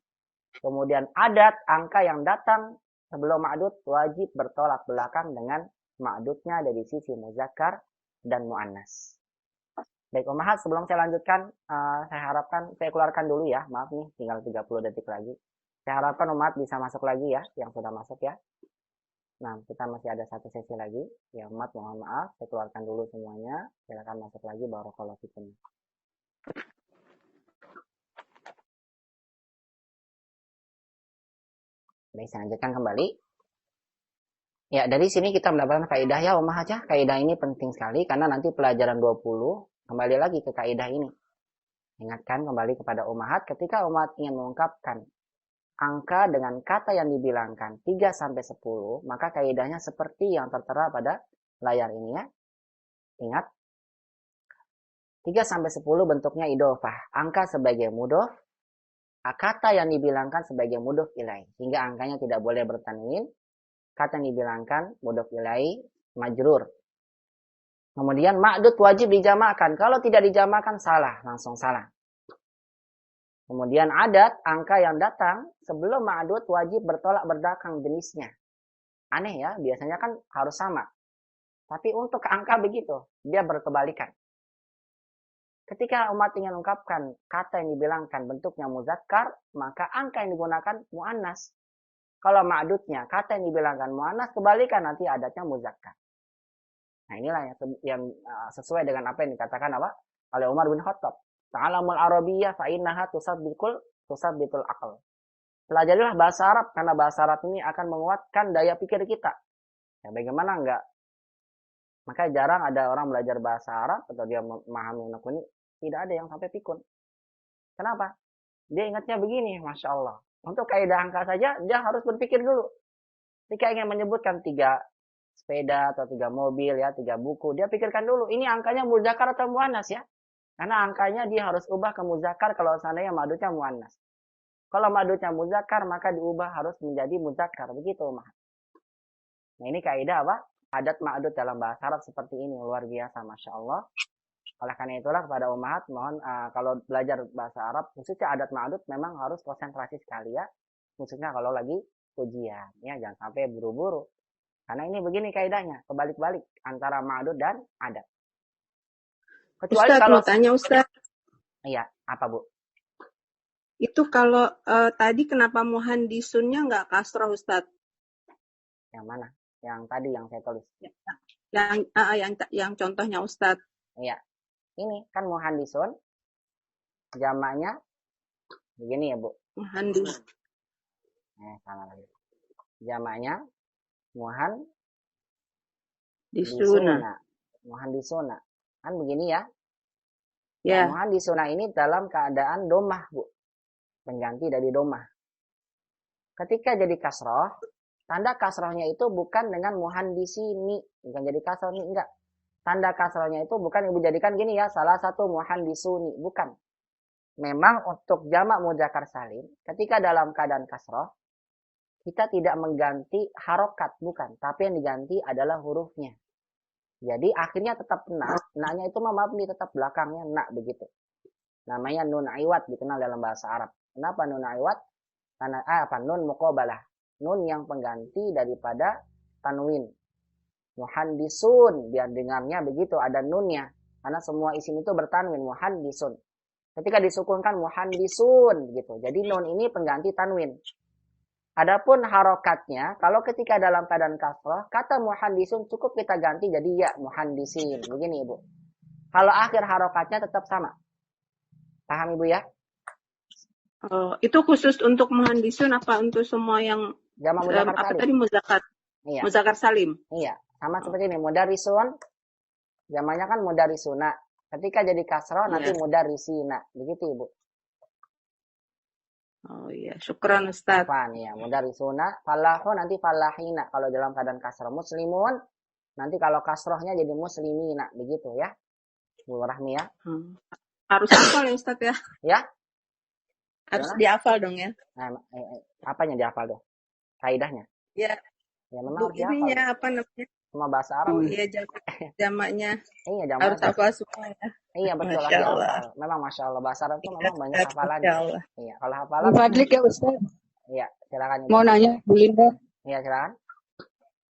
A: Kemudian adat, angka yang datang sebelum ma'dud wajib bertolak belakang dengan ma'dudnya dari sisi muzakkar dan muannas. Baik, Ummahat, sebelum saya lanjutkan, saya harapkan saya keluarkan dulu ya. Maaf nih, tinggal 30 detik lagi. Saya harapkan Ummahat bisa masuk lagi ya, yang sudah masuk ya. Nah, kita masih ada 1 sesi lagi. Ya, Ummahat, mohon maaf, saya keluarkan dulu semuanya. Silakan masuk lagi, barakallahu fikum. Baik, saya lanjutkan kembali. Ya, dari sini kita mendapatkan kaidah ya, Ummahat ya. Kaidah ini penting sekali karena nanti pelajaran 20 kembali lagi ke kaidah ini. Ingatkan kembali kepada Ummahat ketika Ummahat ingin mengungkapkan angka dengan kata yang dibilangkan 3 sampai 10, maka kaidahnya seperti yang tertera pada layar ini ya. Ingat, 3 sampai 10 bentuknya idhofah. Angka sebagai mudhof, kata yang dibilangkan sebagai mudhof ilaih. Hingga angkanya tidak boleh bertanwin. Kata yang dibilangkan mudhof ilaih majrur. Kemudian ma'dud wajib dijamakkan. Kalau tidak dijamakkan salah, langsung salah. Kemudian adat, angka yang datang sebelum ma'dud wajib bertolak belakang jenisnya. Aneh ya, biasanya kan harus sama. Tapi untuk angka begitu, dia berkebalikan. Ketika umat ingin mengungkapkan kata yang dibilangkan bentuknya muzakkar, maka angka yang digunakan muannas. Kalau ma'dudnya, kata yang dibilangkan muannas, kebalikan nanti adatnya muzakkar. Nah, inilah yang sesuai dengan apa yang dikatakan oleh Umar bin Khattab. Ta'alamul Arabiyyah fa innaha tusabbitul aql. Pelajarilah bahasa Arab karena bahasa Arab ini akan menguatkan daya pikir kita. Ya, bagaimana enggak? Maka jarang ada orang belajar bahasa Arab atau dia memahami unek ini, tidak ada yang sampai pikun. Kenapa? Dia ingatnya begini, Masya Allah. Untuk kaidah angka saja, dia harus berpikir dulu. Jika ingin menyebutkan 3 sepeda atau 3 mobil ya, 3 buku, dia pikirkan dulu, ini angkanya muzakkar atau muannas ya. Karena angkanya dia harus ubah ke muzakkar kalau seandainya ma'dudnya muannas. Kalau ma'dudnya muzakkar, maka diubah harus menjadi muzakkar. Begitu, Umar. Nah, ini kaidah apa? Adat ma'dud dalam bahasa Arab seperti ini. Luar biasa, Masya Allah. Oleh karena itulah kepada Ummahat, mohon kalau belajar bahasa Arab, khususnya adat ma'dud memang harus konsentrasi sekali ya. Khususnya kalau lagi ujian. Ya, jangan sampai buru-buru. Karena ini begini kaidahnya, kebalik-balik antara ma'dud dan adat. Kecuali
H: Ustaz,
A: kalau
H: mau tanya Ustaz.
A: Iya, apa Bu?
H: Itu kalau tadi kenapa muhandisunnya nggak kasroh Ustaz?
A: Yang mana? Yang tadi yang saya tulis.
H: Yang contohnya Ustaz.
A: Iya. Ini kan muhandisun. Jamaknya begini ya, Bu.
H: Muhandis.
A: Salah lagi. Jamaknya
H: muhandisuna.
A: Muhandisuna. Kan begini ya.
H: Ya.
A: Nah, muhandisuna ini dalam keadaan domah, Bu. Pengganti dari domah. Ketika jadi kasroh, tanda kasrohnya itu bukan dengan muhandisini. Bukan jadi kasroh ini, enggak. Tanda kasrohnya itu bukan Ibu jadikan gini ya, salah satu muhandisuni. Bukan. Memang untuk jamak muzakkar salim, ketika dalam keadaan kasroh, kita tidak mengganti harokat, bukan. Tapi yang diganti adalah hurufnya. Jadi akhirnya tetap na. Na-nya itu mabni tetap belakangnya na begitu. Namanya nun iwat dikenal dalam bahasa Arab. Kenapa nun iwat? Karena nun muqabalah. Nun yang pengganti daripada tanwin. Muhandisun, biar dengarnya begitu ada nunnya. Karena semua isim itu bertanwin, muhandisun. Ketika disukunkan muhandisun gitu. Jadi nun ini pengganti tanwin. Adapun harokatnya, kalau ketika dalam keadaan kasrah, kata muhandisun cukup kita ganti jadi ya muhandisin. Begini Ibu. Kalau akhir harokatnya tetap sama. Paham Ibu ya?
H: Itu khusus untuk muhandisun apa untuk semua yang
A: Jama muzakkar
H: apa
A: salim.
H: tadi muzakkar?
A: Iya.
H: Muzakkar salim.
A: Iya, sama seperti ini. Mudarisun, jamannya kan mudarisuna. Ketika jadi kasrah nanti mudarisina. Begitu Ibu.
H: Oh iya, syukran Ustaz.
A: Apaan ya, mudarisuna, falahu nanti falahina. Kalau dalam keadaan kasrah muslimun, nanti kalau kasrohnya jadi muslimina. Begitu ya. Bu Rahmi ya.
H: Harus hafal ya Ustaz ya.
A: Ya?
H: Harus dihafal dong ya.
A: Nah, apanya dihafal dong? Kaidahnya?
H: Ya.
A: Ya memang harus dihafal.
H: Ininya apa namanya?
A: Semua bahasa Arab.
H: Oh iya, jamaknya.
A: Iya, jamaknya.
H: Harus hafal semua ya.
A: Iya, betul.
H: Masya Allah.
A: Memang Masya Allah. Bahasa Arab itu memang banyak hafalannya.
H: Masya Allah.
A: Iya, kalau hafalan.
P: Fadlik ya Ustaz.
A: Iya, silakan.
P: Mau nanya, Bu Linda.
A: Iya, silakan.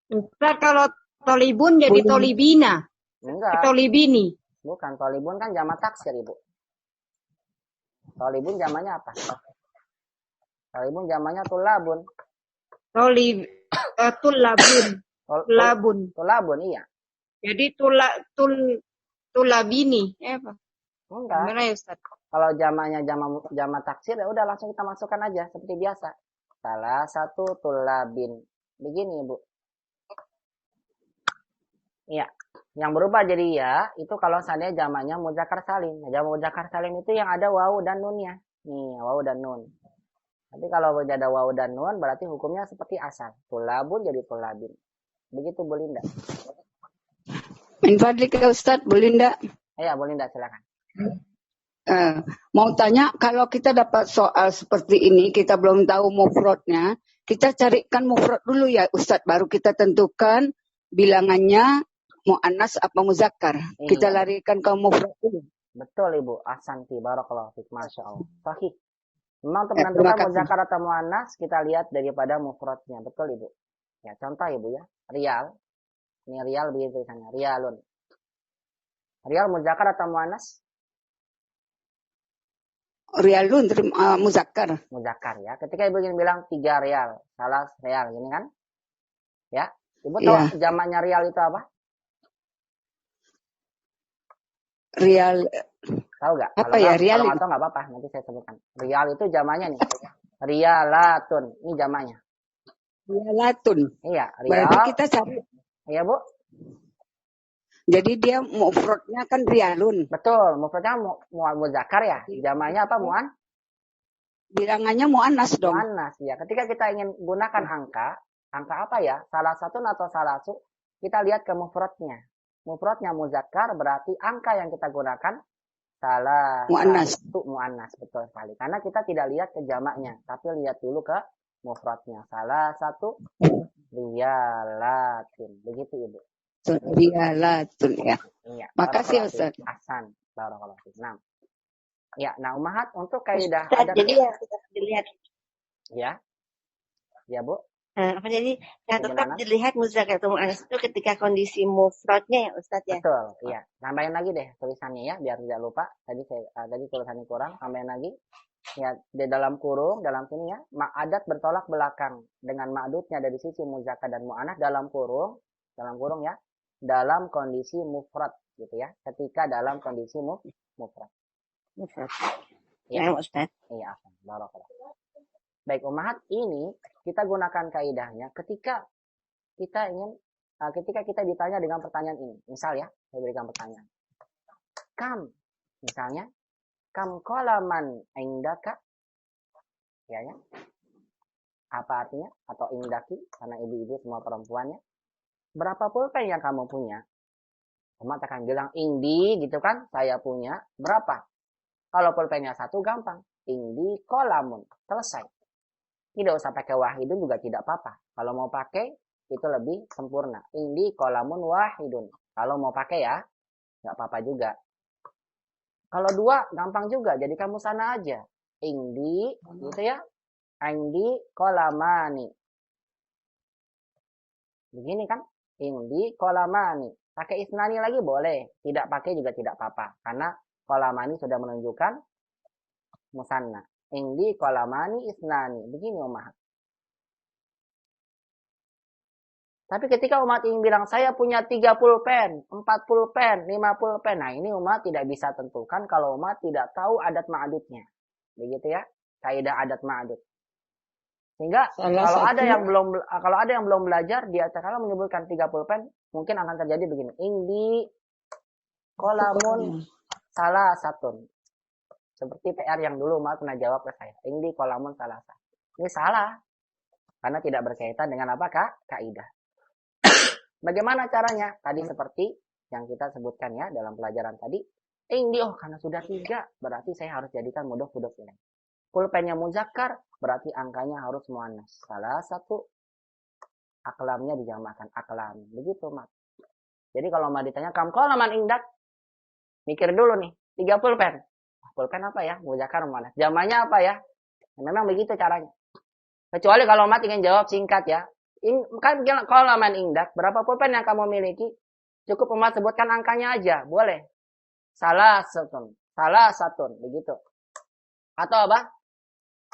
H: Ustaz, kalau tolibun jadi tolibina.
A: Enggak.
H: Tolibini.
A: Bukan, tolibun kan jamak taksir, Ibu. Tolibun jamaknya apa? Tolibun jamaknya tulabun.
H: Tulabun.
A: Tulabun, iya.
H: Jadi tulabini. Apa?
A: Enggak.
H: Gimana ya Ustaz?
A: Kalau jamaknya jamak taksir, ya udah langsung kita masukkan aja seperti biasa. Salah satu tulabin. Begini, Ibu. Iya. Yang berubah jadi ya, itu kalau seandainya jamaknya muzakkar salim. Nah, jamak muzakkar salim itu yang ada wawu dan nunnya. Nih, wawu dan nun. Tapi kalau ada wawu dan nun, berarti hukumnya seperti asal. Tulabun jadi tulabin. Begitu, Bu Linda.
P: Min fadlik ya Ustaz, Bu Linda.
A: Iya, Bu Linda, silakan.
P: Mau tanya, kalau kita dapat soal seperti ini, kita belum tahu mufradnya, kita carikan mufrad dulu ya Ustaz, baru kita tentukan bilangannya mu'annas apa muzakkar.
A: Iya.
P: Kita larikan ke mufrad dulu.
A: Betul Ibu, ahsanti, barakallahu fiik, Masya Allah. Sahih. Memang untuk menentukan muzakkar atau mu'annas, kita lihat daripada mufradnya. Betul Ibu. Ya, contoh Ibu ya, rial. Ini rial begitu tulisannya, rialun. Rial muzakkar atau mu'annas?
P: Rialun muzakkar.
A: Muzakkar ya. Ketika Ibu ingin bilang 3 rial, salah rial, gini kan? Ya. Ibu tahu jamaknya rial itu apa?
P: Rial.
A: Tahu nggak?
P: Apa ya rial?
A: Kalau nggak apa-apa, nanti saya sebutkan. Rial itu jamaknya nih. Rialatun, ini jamaknya.
P: Rialatun.
A: Iya, rial.
P: Berarti kita cari.
A: Iya, Bu.
P: Jadi dia mufradnya kan rialun.
A: Betul, mufradnya muzakkar ya. Jamaknya apa, mu'an?
P: Bilangannya mu'annas dong.
A: Mu'annas ya. Ketika kita ingin gunakan angka apa ya? Salah satu atau salah satu, kita lihat ke mufradnya. Mufradnya muzakkar berarti angka yang kita gunakan salah satu mu'annas, betul sekali. Karena kita tidak lihat ke jamaknya, tapi lihat dulu ke mufradnya. Salah satu rialatin. Begitu Ibu.
P: Rialatun ya.
A: Iya.
P: Makasih Ustaz.
A: Ahsan. Barakallahu fiik. Nah. Ya, nah Ummahat untuk kaidah
Q: Ustaz, jadi ya kita dilihat.
A: Ya. Ya, Bu.
Q: Jadi yang tetap dilihat muzakkar atau mu'annas itu ketika kondisi mufradnya ya Ustaz ya.
A: Betul, iya. Tambahin lagi deh tulisannya ya biar tidak lupa. Tadi tulisannya kurang, tambahin lagi. Ya, di dalam kurung, dalam sini ya, adat bertolak belakang dengan ma'dudnya dari sisi muzakkar dan mu'annas dalam kurung ya, dalam kondisi mufrad gitu ya. Ketika dalam kondisi mufrad.
Q: Mufrad.
A: Ya,
Q: Ustaz.
A: Iya, barakallah. Baik, Ummahat, ini kita gunakan kaidahnya ketika kita ditanya dengan pertanyaan ini. Misal ya, saya berikan pertanyaan. Misalnya, kam qalaman indaka? Ya. Apa artinya? Atau indaki, karena ibu-ibu semua perempuannya. Berapa pulpen yang kamu punya? Ummahat akan bilang, indi gitu kan, saya punya. Berapa? Kalau pulpennya 1 gampang. Indi qalamun. Selesai. Tidak usah pakai wahidun juga tidak apa-apa. Kalau mau pakai, itu lebih sempurna. Indi qalamun wahidun. Kalau mau pakai ya, nggak apa-apa juga. Kalau 2, gampang juga. Jadi kamu sana aja. Indi, gitu ya. Indi kolamani. Begini kan? Indi kolamani. Pakai isnani lagi boleh. Tidak pakai juga tidak apa-apa. Karena kolamani sudah menunjukkan musanna. Indi kolamani isnani. Begini umat. Tapi ketika umat ingin bilang, saya punya 30 pen, 40 pen, 50 pen. Nah ini umat tidak bisa tentukan kalau umat tidak tahu adat ma'adudnya. Begitu ya. Kaidah adat ma'adud. Sehingga kalau ada yang belum belajar, dia kalau menyebutkan 30 pen, mungkin akan terjadi begini. Indi kolamun salah satun. Seperti PR yang dulu Umar pernah jawab ke saya. Indi kolamun salah satun. Ini salah. Karena tidak berkaitan dengan apa kaidah. Bagaimana caranya? Tadi seperti yang kita sebutkan ya dalam pelajaran tadi. Indi, karena sudah 3, berarti saya harus jadikan mudhof ilaih. Pulpennya muzakkar, berarti angkanya harus muannas. Salah satu aklamnya dijamakkan aklam. Begitu, Mak. Jadi kalau Mak ditanya, kam kolaman indak? Mikir dulu nih, 3 pulpen. Pulpen apa ya? Muzakkar muannas. Jamaknya apa ya? Memang begitu caranya. Kecuali kalau Mak ingin jawab singkat ya. Kan kolaman indak, berapa pulpen yang kamu miliki? Cukup Mak sebutkan angkanya aja, boleh. Salah satun, begitu. Atau apa?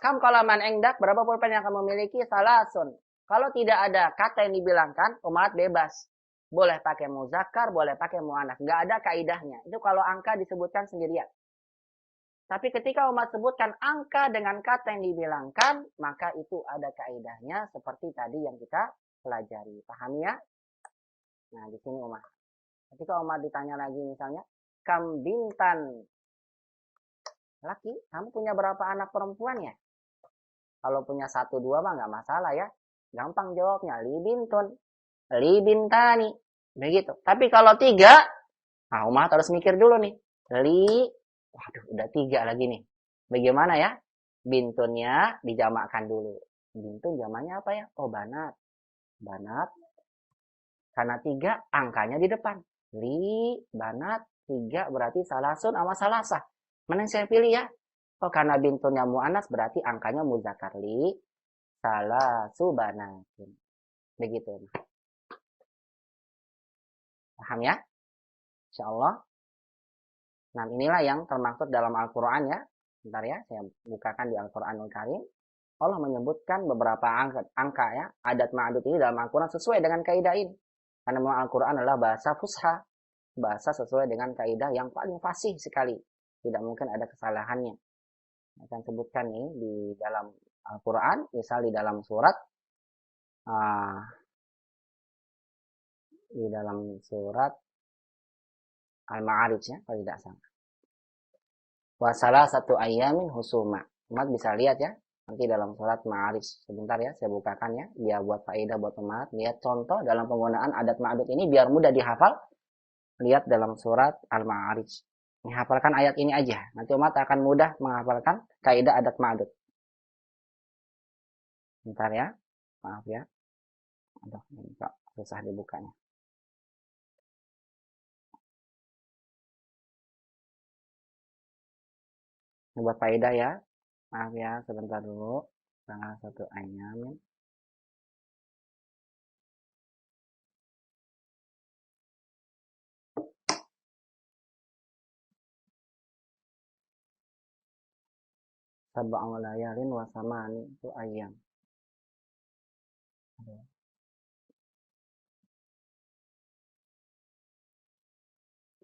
A: Kam kolaman engdak, berapa pulpen yang kamu miliki? Salasun. Kalau tidak ada kata yang dibilangkan, umat bebas. Boleh pakai muzakkar, boleh pakai muannas. Nggak ada kaidahnya. Itu kalau angka disebutkan sendirian. Tapi ketika umat sebutkan angka dengan kata yang dibilangkan, maka itu ada kaidahnya seperti tadi yang kita pelajari. Paham ya? Nah, di sini umat. Ketika umat ditanya lagi misalnya, kam bintan laki, kamu punya berapa anak perempuan ya? Kalau punya 1, 2 mah nggak masalah ya. Gampang jawabnya. Li bintun. Li bintani. Begitu. Tapi kalau 3, nah umat harus mikir dulu nih. Waduh udah 3 lagi nih. Bagaimana ya? Bintunnya dijamakkan dulu. Bintun jamaknya apa ya? Oh banat. Banat. Karena 3 angkanya di depan. Li, banat, 3 berarti salasun sama salasah. Mana yang saya pilih ya? Oh karena bintunnya mu'anas berarti angkanya muzakkar li salasu banatin. Begitu. Paham ya? Insyaallah. Nah inilah yang termaksud dalam Al-Quran ya. Bentar ya, saya bukakan di Al-Quranul Karim. Allah menyebutkan beberapa angka ya. Adat ma'adud ini dalam Al-Quran sesuai dengan kaidah ini. Karena memang Al-Quran adalah bahasa fusha. Bahasa sesuai dengan kaidah yang paling fasih sekali. Tidak mungkin ada kesalahannya. Akan sebutkan nih di dalam Al-Quran, misal di dalam surat Al-Ma'arij ya, kalau tidak salah. Wasalah satu ayamin husuma. Umat bisa lihat ya, nanti dalam surat Ma'arij. Sebentar ya, saya bukakan ya, biar buat faedah buat umat. Lihat contoh dalam penggunaan adat ma'adud ini biar mudah dihafal. Lihat dalam surat Al-Ma'arij. Menghafalkan ayat ini aja. Nanti umat akan mudah menghafalkan kaidah adat ma'adud. Bentar ya. Maaf ya. Aduh, ini kok susah dibukanya. Ini buat kaidah ya. Maaf ya, sebentar dulu. Salah satu ayat. Sab'u layalin wa samani itu ayam.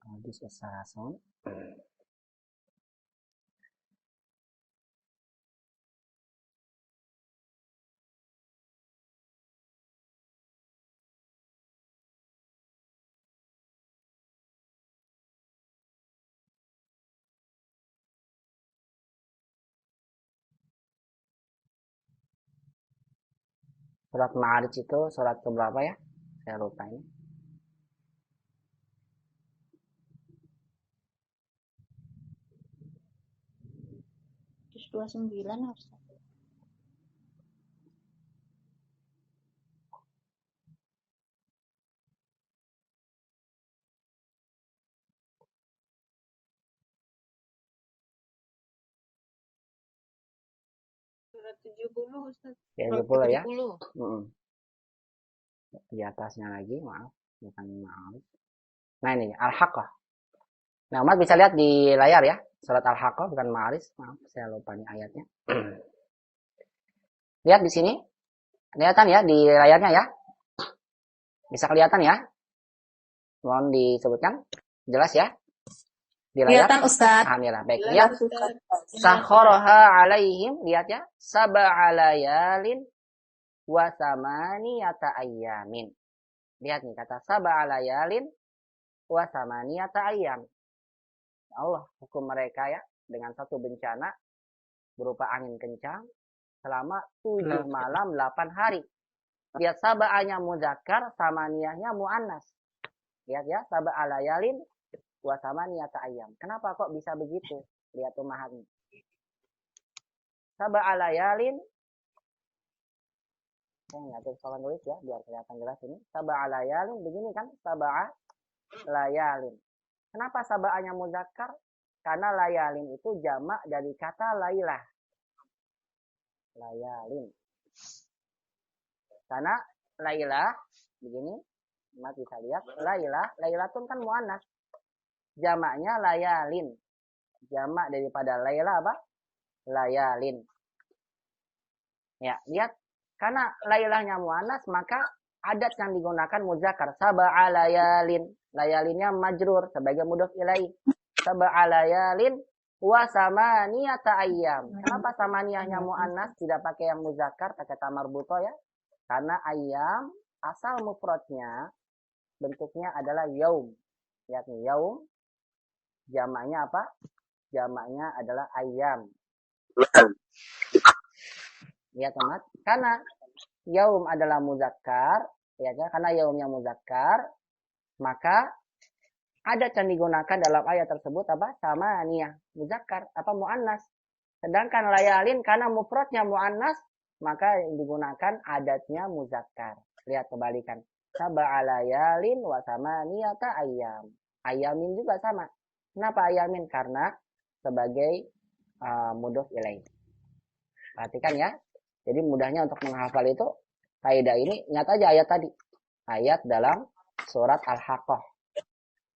A: Hadis as-salasun. Surat Ma'arij itu surat keberapa ya? Saya lupa ini.
K: Terus 29 harus.
C: 70 Ustaz.
A: 70 ya.
D: 70.
A: Di atasnya lagi, maaf. Bukan maaf. Nah ini, Al-Haqqah. Nah, umat bisa lihat di layar ya. Surat Al-Haqqah, bukan Ma'aris. Maaf, saya lupa nih ayatnya. Lihat di sini. Kelihatan ya di layarnya ya. Bisa kelihatan ya. Mohon disebutkan. Jelas ya. Di layar.
F: Kelihatan Ustaz.
A: Alhamdulillah. Baik, lihat. Sakharaha alaihim. Lihat ya. Sab'a layalin wa samaniyata ayyamin. Lihat nih kata sab'a layalin wa samaniyata ayyam. Allah hukum mereka ya dengan satu bencana berupa angin kencang selama 7 malam 8 hari. Lihat sab'anya muzakkar, samaniyahnya muannas. Lihat ya, sab'a layalin wa samaniyata ayyam. Kenapa kok bisa begitu? Lihat ummahatnya. Sab'a layalin. Saya nggak tulis papan tulis ya, biar kelihatan jelas ini. Sab'a layalin begini kan, sab'a layalin. Kenapa sab'anya muzakkar? Karena layalin itu jamak dari kata lailah. Layalin. Karena lailah begini, Mat bisa lihat lailah, lailatun kan muannas. Jamaknya layalin. Jamak daripada lailah apa? Layalin. Ya, lihat. Karena lailahnya muannas, maka adat yang digunakan muzakkar. Sab'a layalin. Layalinnya majrur sebagai mudhof ilaih. Sab'a layalin wa samaniyata ayyam. Kenapa samaniyahnya muannas tidak pakai yang muzakkar, pakai ta marbuto ya? Karena ayyam asal mufradnya bentuknya adalah yaum. Lihat nih, yaum jamaknya apa? Jamaknya adalah ayyam. Lihat teman, karena yaum adalah muzakkar, ya kan? Karena yaumnya muzakkar, maka adat yang digunakan dalam ayat tersebut apa? Samaniyah, muzakkar, apa muannas. Sedangkan layalin karena mufradnya muannas, maka yang digunakan adatnya muzakkar. Lihat kebalikan. Sab'a layalin wa samaniyata ayyam. Ayyamin juga sama. Kenapa ayyamin? Karena sebagai mudhof ilaih. Perhatikan ya. Jadi mudahnya untuk menghafal itu kaidah ini, ingat aja ayat tadi. Ayat dalam surat Al-Haqqah.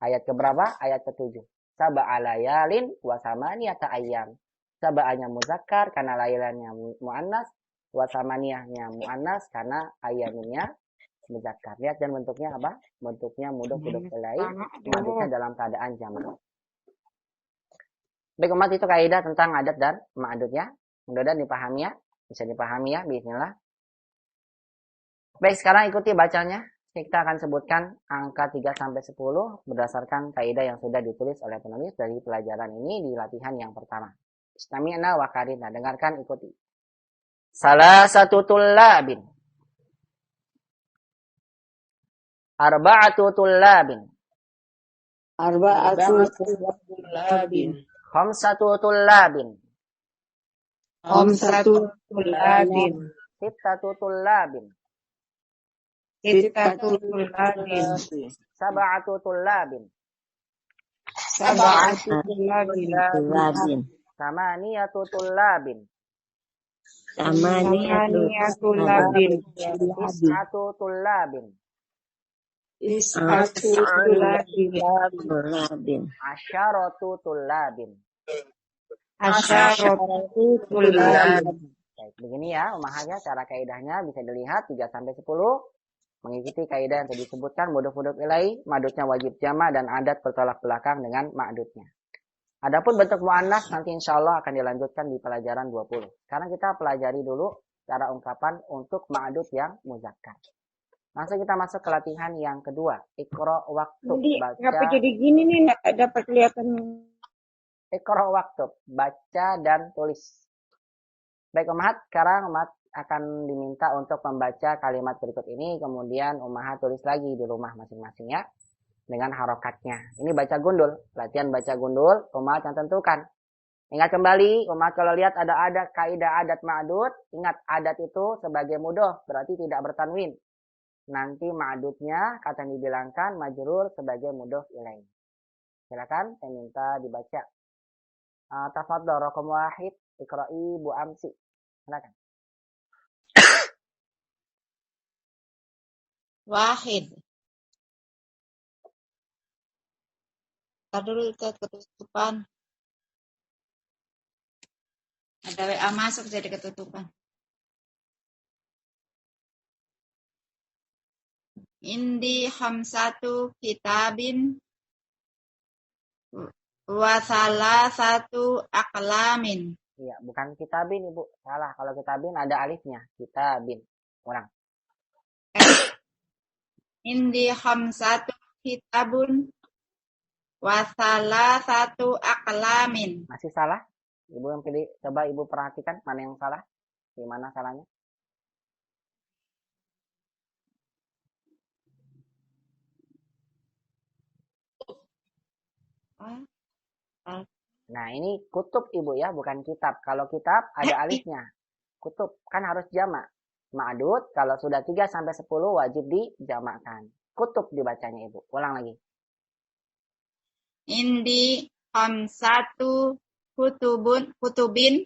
A: Ayat keberapa? Ayat ke-7. Sab'a layalin wa samaniyata ayyam. Sab'anya muzakkar karena laylannya muannas, wa samaniyahnya muannas karena ayyaminnya muzakkar. Lihat dan bentuknya apa? Bentuknya mudhof ilaih, bentuknya dalam keadaan jamak. Baik umat, itu kaidah tentang adat dan ma'adudnya. Mudah-mudahan dipahami ya. Bisa dipahami ya, bismillah. Baik, sekarang ikuti bacanya. Kita akan sebutkan angka 3-10 berdasarkan kaidah yang sudah ditulis oleh penulis dari pelajaran ini di latihan yang pertama. Istami'na wa qarina. Dengarkan, ikuti. Salasatu tullabin. Arba'atu tullabin.
P: Arba'atu tullabin.
A: Khamsatu tullabin.
P: Khamsatu tullabin.
A: Sittatu tullabin.
P: Sittatu tullabin.
A: Sab'atu tullabin.
P: Sab'atu tullabin.
A: Samaniyatu tullabin.
P: Samaniyatu tullabin.
A: Tis'atu tullabin.
P: Tis'atu tullabin.
A: Asyaratu tullabin.
P: Asyaratu tullabin.
A: Baik, begini ya umahannya, cara kaidahnya bisa dilihat 3-10 mengikuti kaidah yang tadi disebutkan, mudhof ilaih, ma'dudnya wajib jama dan adat bertolak belakang dengan ma'dudnya. Adapun bentuk muannas nanti insyaallah akan dilanjutkan di pelajaran 20. Sekarang kita pelajari dulu cara ungkapan untuk ma'dud yang muzakkar. Langsung kita masuk ke latihan yang kedua. Iqra waktu. Baca.
H: Ngapa jadi gini nih, nggak dapat kelihatan.
A: Iqra waktu. Baca dan tulis. Baik Ummahat, sekarang Ummahat akan diminta untuk membaca kalimat berikut ini. Kemudian Ummahat tulis lagi di rumah masing-masing ya. Dengan harokatnya. Ini baca gundul. Latihan baca gundul, Ummahat yang tentukan. Ingat kembali, Ummahat kalau lihat ada kaidah adat ma'dud. Ingat adat itu sebagai mudhof, berarti tidak bertanwin. Nanti ma'dudnya kata yang dibilangkan majrur sebagai mudhof ilaih. Silakan saya minta dibaca. Tafadhol raqam 1 Iqra'i Bu Amsi. Silakan.
D: Wahid. Ntar dulu kita ketutupan. Ada WA masuk jadi ketutupan. Indi khamsatu kitabin wa salasatu aqlamin.
A: Iya, bukan kitabin Ibu. Salah. Kalau kitabin ada alifnya. Kitabin. Ulang.
D: Indi khamsatu kitabun wa salasatu aqlamin.
A: Masih salah? Ibu yang pilih. Coba Ibu perhatikan mana yang salah. Di mana salahnya? Nah, ini kutub Ibu ya, bukan kitab. Kalau kitab ada alifnya. Kutub kan harus jamak. Ma'dud kalau sudah 3 sampai 10 wajib dijamakkan. Kutub dibacanya Ibu. Ulang lagi.
D: Indi khamsatu kutubin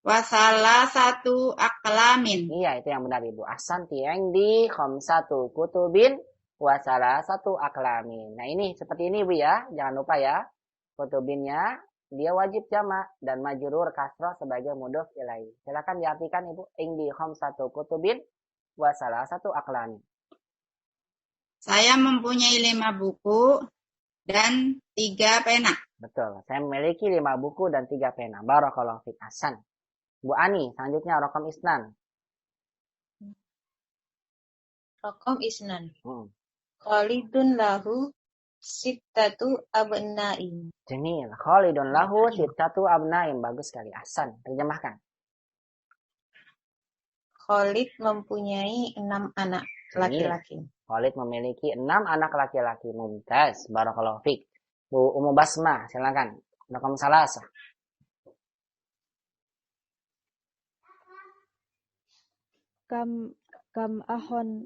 D: wa salasatu aqlamin.
A: Iya, itu yang benar Ibu. Ahsanti. Indi khamsatu kutubin wa salasatu aqlamin. Nah, ini seperti ini Ibu ya. Jangan lupa ya. Kutubinnya dia wajib jamak dan majrur kasrah sebagai mudhof ilaih. Silakan diartikan Ibu. Indi khamsatu kutubin wa salasatu aqlamin.
D: Saya mempunyai 5 buku dan 3 pena.
A: Betul. Saya memiliki 5 buku dan 3 pena. Barakallahu fiik. Ahsan. Bu Ani, selanjutnya raqam isnan.
D: Raqam isnan. Khalidun lahu sittatu abna'in.
A: Jamil. Khalidun lahu sittatu abna'in. Bagus sekali. Ahsan. Terjemahkan.
D: Khalid mempunyai 6 anak laki-laki.
A: Khalid memiliki 6 anak laki-laki. Mumtaz. Barakallahu fiik. Bu Ummu Basmah, silakan. Raqam salasah.
B: Kam ahon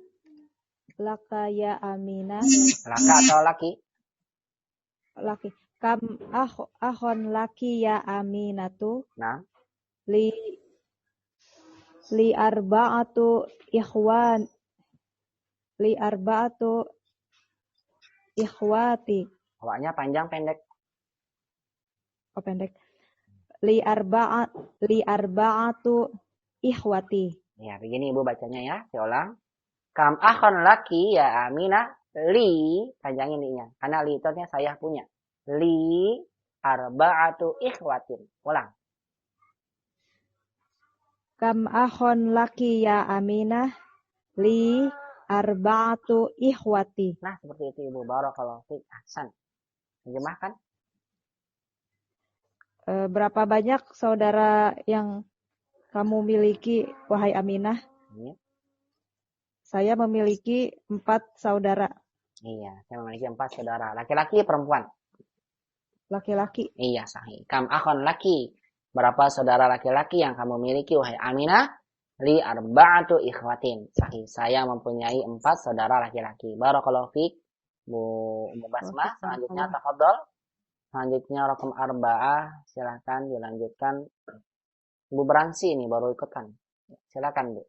B: laka ya Aminah.
A: Laka atau laki?
B: Laki. Kam ahon laki ya Aminatu.
A: Nah.
B: Li arba'atu ikhwan. Li arba'atu ikhwati.
A: Awaknya panjang pendek?
B: Oh, pendek. Li arba'atu ikhwati.
A: Ya, begini Ibu bacanya ya. Saya ulang. Kam akhon laki ya Aminah. Li, panjangin li-nya. Karena li itu artinya saya punya. Li arba'atu ikhwatin. Ulang.
B: Kam akhon laki ya Aminah. Li arba'atu ikhwati.
A: Nah, seperti itu Ibu. Barakallahu fiik. Ahsan. Terjemahkan.
B: Berapa banyak saudara yang kamu miliki, wahai Aminah?
A: Iya.
B: Saya memiliki 4 saudara.
A: Iya, saya memiliki 4 saudara. Laki-laki, perempuan?
B: Laki-laki.
A: Iya, sahih. Kam akhon laki. Berapa saudara laki-laki yang kamu miliki, wahai Aminah? Li arba'atu ikhwatin. Sahih. Saya mempunyai 4 saudara laki-laki. Barakallahu fiik. Bu Basmah, selanjutnya tafadhol. Selanjutnya raqam arba'ah, silakan dilanjutkan. Bu Bransi ini baru ikutan. Silakan Bu.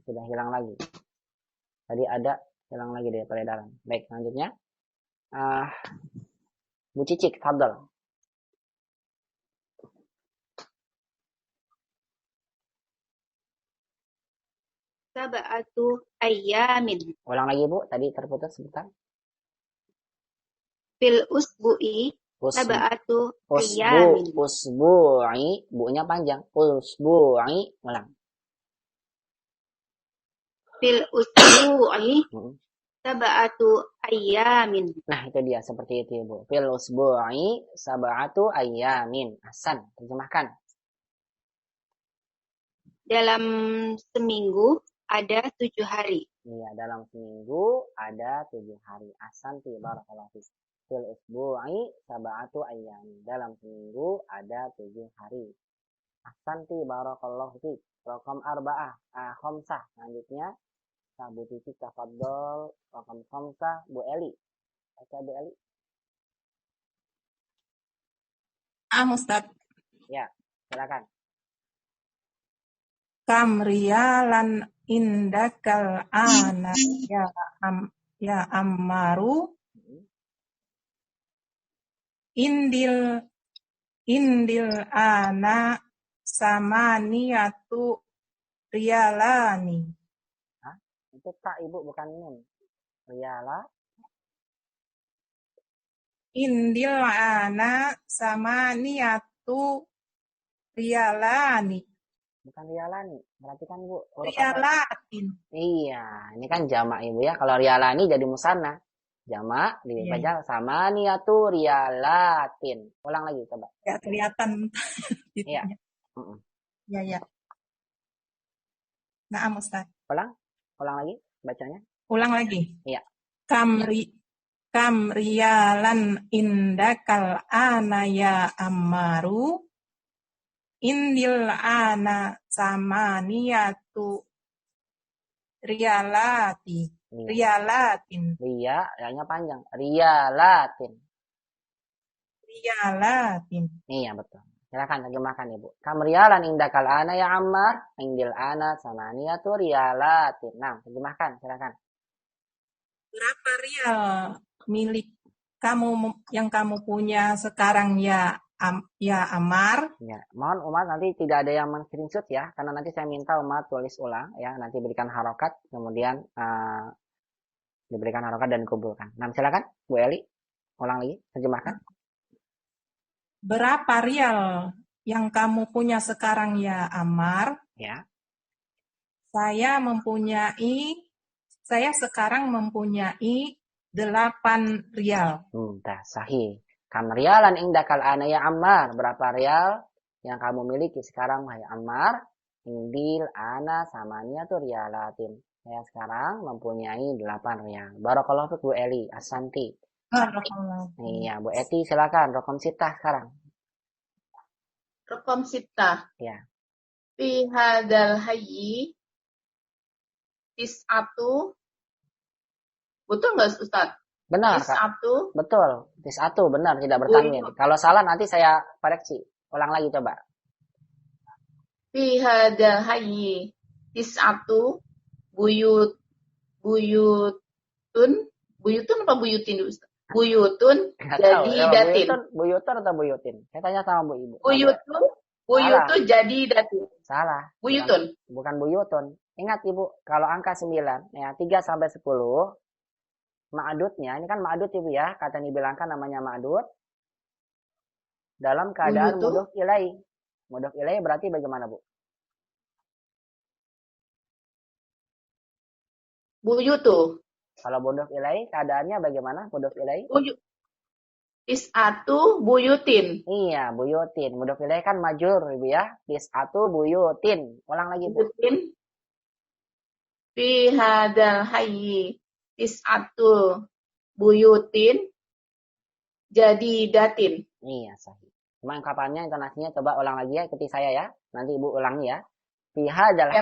A: Sudah hilang lagi. Tadi ada, hilang lagi dari peredaran. Baik, selanjutnya. Bu Cicik, tafadhol.
E: Sab'atu ayyamin.
A: Ulang lagi Bu, tadi terputus sebentar.
E: Fil usbu'i sab'atu ayyamin.
A: Usbu'i, Bu-nya panjang. Usbu'i, ulang.
E: Fil usbu'i sab'atu ayyamin.
A: Nah, itu dia seperti itu Ibu. Fil usbu'i sab'atu ayyamin. Ahsan, terjemahkan.
E: Dalam seminggu ada 7 hari.
A: Iya, dalam seminggu ada 7 hari. Ahsanti barakallahu fiik. Fil usbu'i sab'atu ayyamin. Dalam seminggu ada 7 hari. Ahsanti barakallahu fiik. Raqam arba'ah, khamsah. Selanjutnya Bu Titi tafadhol. Raqam khamsah, Bu Eli. Baca Bu Eli.
F: Ustaz.
A: Ya, silakan.
F: kam riyalan indakal ana ya Ammaru indil ana samaniyatu riyalani.
A: Hah? Itu tak ibu, bukan nun. Riyala.
F: Indil ana samaniyatu riyalani.
A: Bukan riyalani. Perhatikan ibu.
F: Riyalatin.
A: Iya, ini kan jamak ibu ya. Kalau riyalani jadi musanna. Jamak dibaca samaniyatu riyalatin. Ulang lagi coba.
F: Ya kelihatan.
A: Iya.
F: Ya. Nah, Ustaz.
A: Ulang lagi bacanya.
F: Ulang lagi.
A: Iya.
F: Kam riyalan indakal ana ya Ammaru indil ana samaniyatu riyalatin.
A: Ria, ya-nya panjang. Riyalatin. Iya betul. Silakan terjemahkan ibu. Kam riyalan indakal ana ya Ammar indil ana samaniyatu riyalatin. Nah, terjemahkan silakan.
F: Berapa rial milik kamu yang kamu punya sekarang ya Ammar?
A: Ya, mohon umat nanti tidak ada yang men-screenshot ya, karena nanti saya minta umat tulis ulang ya, nanti berikan harokat, kemudian diberikan harokat dan dikumpulkan. Nah, silakan Bu Eli, ulang lagi, terjemahkan.
F: Berapa rial yang kamu punya sekarang ya Ammar?
A: Ya.
F: Saya sekarang mempunyai 8 rial.
A: Dah, sahih. Kam riyalan indakal ana ya Ammar. Berapa rial yang kamu miliki sekarang wahai Ammar? Indil ana samaniyatu riyalatin. Saya sekarang mempunyai 8 rial. Barakallahu fiik Bu Eli, Asanti. Iya, Bu Eti silakan rokom sitah sekarang.
C: Rokom sitah.
A: Ya.
C: Fi hadal hayyi tis'atu. Betul nggak Ustaz?
A: Benar,
C: tis'atu.
A: Betul. Tis'atu benar, tidak bertanwin. Kalau salah nanti saya koreksi. Ulang lagi coba.
C: Fi hadal hayyi tis'atu buyutun apa buyutin Ustaz? Buyutun jadi datin.
A: Buyutun atau buyutin? Saya tanya sama Bu Ibu.
C: Buyutun jadi datin.
A: Salah.
C: Buyutun.
A: Bukan buyutun. Ingat Ibu, kalau angka 9, ya 3 sampai 10, ma'adudnya, ini kan ma'adud Ibu ya, kata dibilangkan namanya ma'adud, dalam keadaan mudhof ilaih. Mudhof ilaih berarti bagaimana Bu?
C: Buyutu.
A: Kalau mudhof ilaih, keadaannya bagaimana mudhof ilaih?
C: Tis'atu buyutin.
A: Iya, buyutin. Mudhof ilaih kan majur Ibu ya. Tis'atu buyutin. Ulang lagi Bu.
C: Buyutin. Fi hadal hayyi tis'atu buyutin jadi datin.
A: Iya, sahih. Cuma ungkapannya, intonasinya coba ulang lagi ya, ikuti saya ya. Nanti Ibu ulangi ya. Fi hadal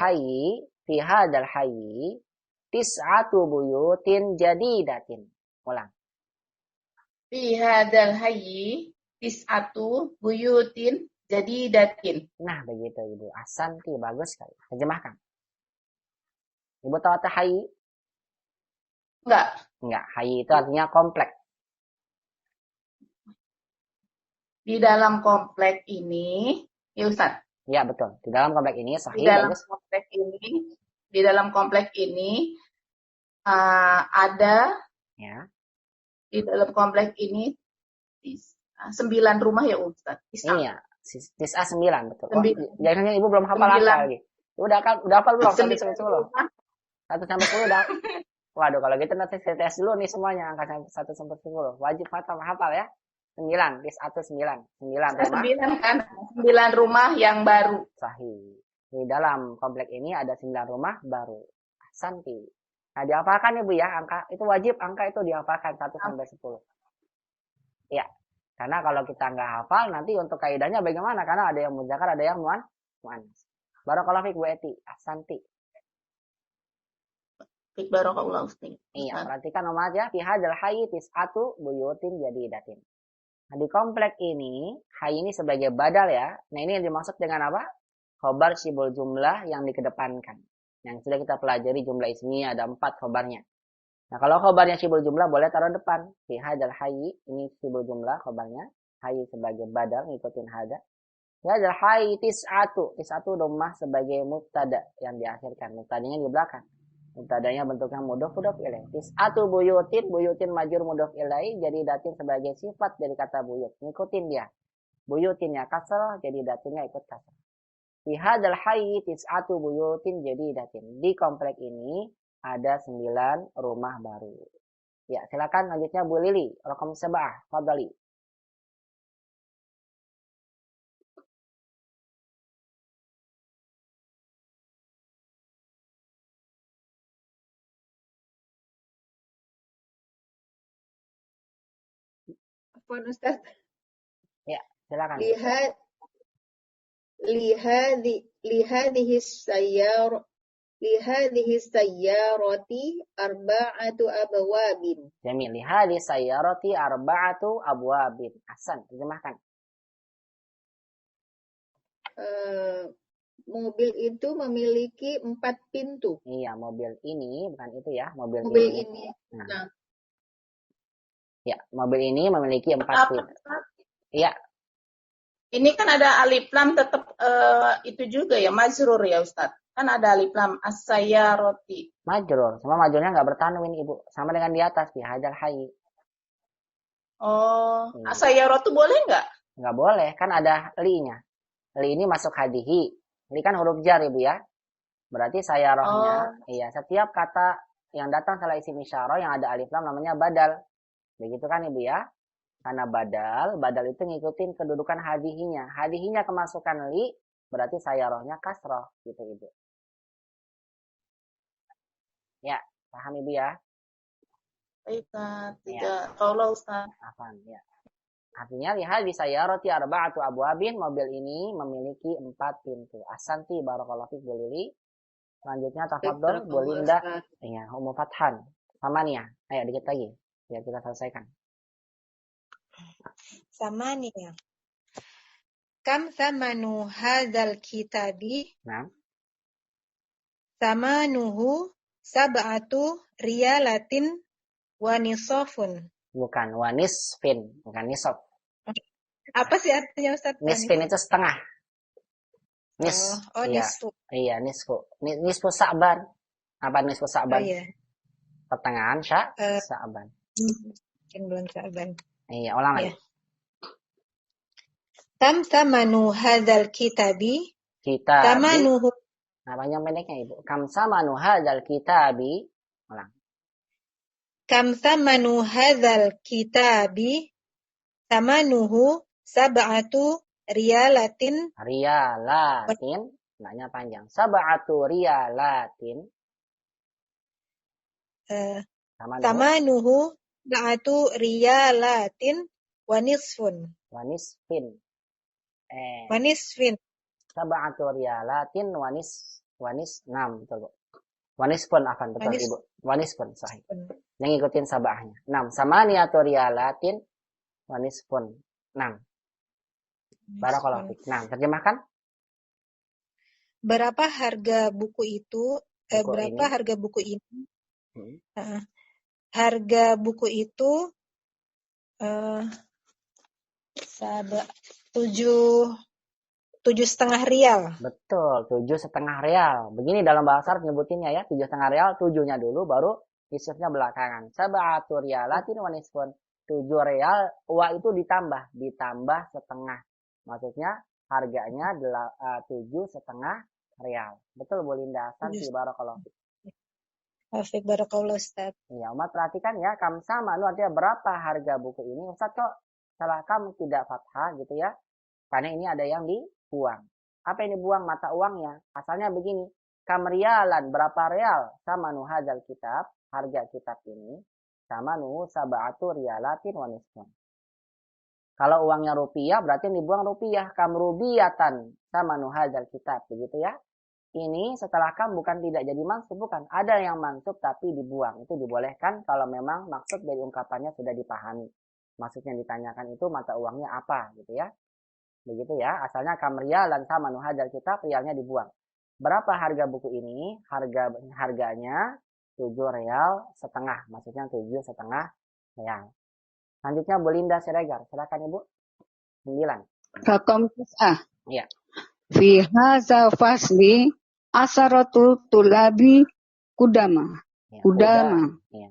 A: hayyi tis'atu buyutin jadi datin. Ulang.
C: Fi hadal hayyi tis'atu buyutin jadi datin.
A: Nah, begitu Ibu. Asanti, bagus sekali. Terjemahkan. Ibu tahu arti hayyi? Enggak. Hayyi itu artinya komplek.
C: Di dalam komplek ini, ya Ustaz.
A: Ya, betul. Di dalam komplek ini sahih.
C: Di dalam komplek ini ada di dalam komplek ini 9 rumah ya Ustaz.
A: Iya, Tis'a 9 betul. Jangan Ibu belum hafal lagi. Udah hafal belum? 1 sampai 10. 1 sampai 10 udah. Waduh, kalau gitu nanti saya tes dulu nih semuanya angka 1 sampai 10. Wajib hafal ya. 9, Tis'atu 9. 9 rumah.
C: 9 kan? 9 rumah yang baru.
A: Sahih. Di dalam komplek ini ada 9 rumah baru. Santi. Nah, dihafalkan Ibu ya, angka itu wajib, angka itu dihafalkan 1 sampai 10. Ya. Karena kalau kita nggak hafal, nanti untuk kaidahnya bagaimana? Karena ada yang muzakkar, ada yang muannas. Barakallahu fiik Bu Eti. Santi.
C: Fiik barakallahu fiik.
A: Iya, perhatikan umat ya. Fi hadzal hayyi tis'atu buyutin jadidatin. Nah, di komplek ini, hayyi ini sebagai badal ya. Nah, ini yang dimaksud dengan apa? khobar sibul jumlah yang dikedepankan. Yang sudah kita pelajari jumlah ismiyah ada 4 khobarnya. Nah, kalau khobarnya sibul jumlah boleh taruh depan. Fi hadal hayy, ini sibul jumlah khobarnya. Hayy sebagai badal, ngikutin hada. Fi hadal hayy tis'atu. Tis'atu dhammah sebagai mubtada yang diakhirkan. Mubtadanya di belakang. Mubtadanya bentuknya mudhof ilaih. Tis'atu buyutin, buyutin majrur mudhof ilaih, jadi datin sebagai sifat dari kata buyut. Ngikutin dia. Buyutinnya kasrah, jadi datinnya ikut kasrah. Fi hadzal hayy tis'atu buyutin jadi datin. Di komplek ini ada 9 rumah baru. Ya, silakan lanjutnya Bu Lili, raqam 7, fadhali.
H: Afwan Ustaz.
A: Ya, silakan.
H: Lihadhihi sayyarati arba'atu abwabin.
A: Jamil. Lihadhihi sayyarati arba'atu abwabin. Ahsan, terjemahkan.
H: Mobil itu memiliki 4 pintu.
A: Iya, mobil ini bukan itu ya, mobil
H: ini.
A: Nah. Ya, mobil ini memiliki 4 pintu. Iya.
C: Ini kan ada alif lam tetap itu juga ya, majrur ya Ustaz. Kan ada alif lam as-sayyarati.
A: Majrur, sama majrurnya nggak bertanwin Ibu, sama dengan di atas fi hadzal hayy.
C: Oh, as-sayyaratu boleh nggak?
A: Nggak boleh, kan ada li-nya. Li ini masuk hadihi. Li kan huruf jar Ibu ya. Berarti sayyarahnya, iya, setiap kata yang datang setelah isim isyarah yang ada alif lam namanya badal. Begitu kan Ibu ya? Karena badal itu ngikutin kedudukan hadihinya. Hadihinya kemasukan li, berarti sayyarahnya kasroh gitu Ibu. Ya, paham Ibu ya?
C: Baik, tidak. Kalau Ustaz.
A: Afan, ya. Artinya lihat di sayyarati arba'atu abwabin, mobil ini memiliki 4 pintu. Ahsanti barakallahu fik Bu Lili. Selanjutnya tafadhol Bu Linda. Iya, Ummu Fathan. Samaniyah. Ayo dikit lagi biar kita selesaikan.
G: Samaniyah. Kam thamanu hadzal kitabi?
A: Nah.
G: Samanuhu sab'atu riyalatin wa nisafun.
A: Bukan, wa nisfin, bukan nisaf.
G: Apa sih artinya Ustaz?
A: Nisfin itu setengah.
G: Nisfu.
A: Iya, nisfu. Nisfu Sa'ban. Apa nisfu Sa'ban?
G: Iya.
A: Pertengahan Sa'ban.
G: Mungkin bulan Sa'ban.
A: Iya, ulang lagi.
G: Kam thamanu hadzal kitabi?
A: Tamanuhu. Nah, panjang pendeknya Ibu. Kam thamanu hadzal kitabi? Ulang.
G: Kam thamanu hadzal kitabi? Tamanuhu sab'atu riyalatin.
A: Riyalatin. Nanya panjang. Sab'atu riyalatin.
G: Tamanuhu sab'atu riyalatin wa nisfun.
A: Wanisfin.
G: Wanisfin.
A: Sab'atu riyalatin wanis 6 betul Bu. Wanispun afan betul Ibu. Wanispun sahih. Yang ngikutin sabahnya. 6 samaniyatu riyalatin wanispun 6. Barakallahu fik. Nah, terjemahkan.
G: Berapa harga buku itu? Harga buku ini? Harga buku itu 7,5 rial.
A: Betul, 7,5 rial. Begini dalam bahasa Arab nyebutinnya ya, 7,5 rial, 7-nya dulu baru nisfnya belakangan. Sab'atu riyalatin wa nisfun. 7 rial, wa itu ditambah setengah. Maksudnya harganya 7,5 rial. Betul Bu Linda, santi barakallahu.
G: Afik barakallahu Ustaz.
A: Iya, Umat perhatikan ya, kam sama artinya berapa harga buku ini? Ustaz kok salah kam tidak fathah gitu ya? Karena ini ada yang dibuang. Apa yang dibuang? Mata uangnya. Asalnya begini. Kam rialan, berapa real? Sama nuhadzal kitab, harga kitab ini. Sama nuhu sab'atu riyalatin wa nisfun. Kalau uangnya rupiah, berarti yang dibuang rupiah. Kam rubiyatan, sama nuhadzal kitab. Begitu ya. Ini setelah kam bukan tidak jadi mansub, bukan. Ada yang mansub tapi dibuang. Itu dibolehkan kalau memang maksud dari ungkapannya sudah dipahami. Maksudnya ditanyakan itu mata uangnya apa gitu ya. Begitu ya. Asalnya kam rialan sama nuhadal kitab, rialnya dibuang. Berapa harga buku ini? Harganya 7 rial setengah. Maksudnya 7,5 rial. Selanjutnya Bu Linda Siregar. Silakan Ibu. 9.
P: Rakom tis'ah.
A: Iya.
P: Fi hadza fasli asaratu tulabi kudama.
A: Ya,
P: Kudama.
A: Iya.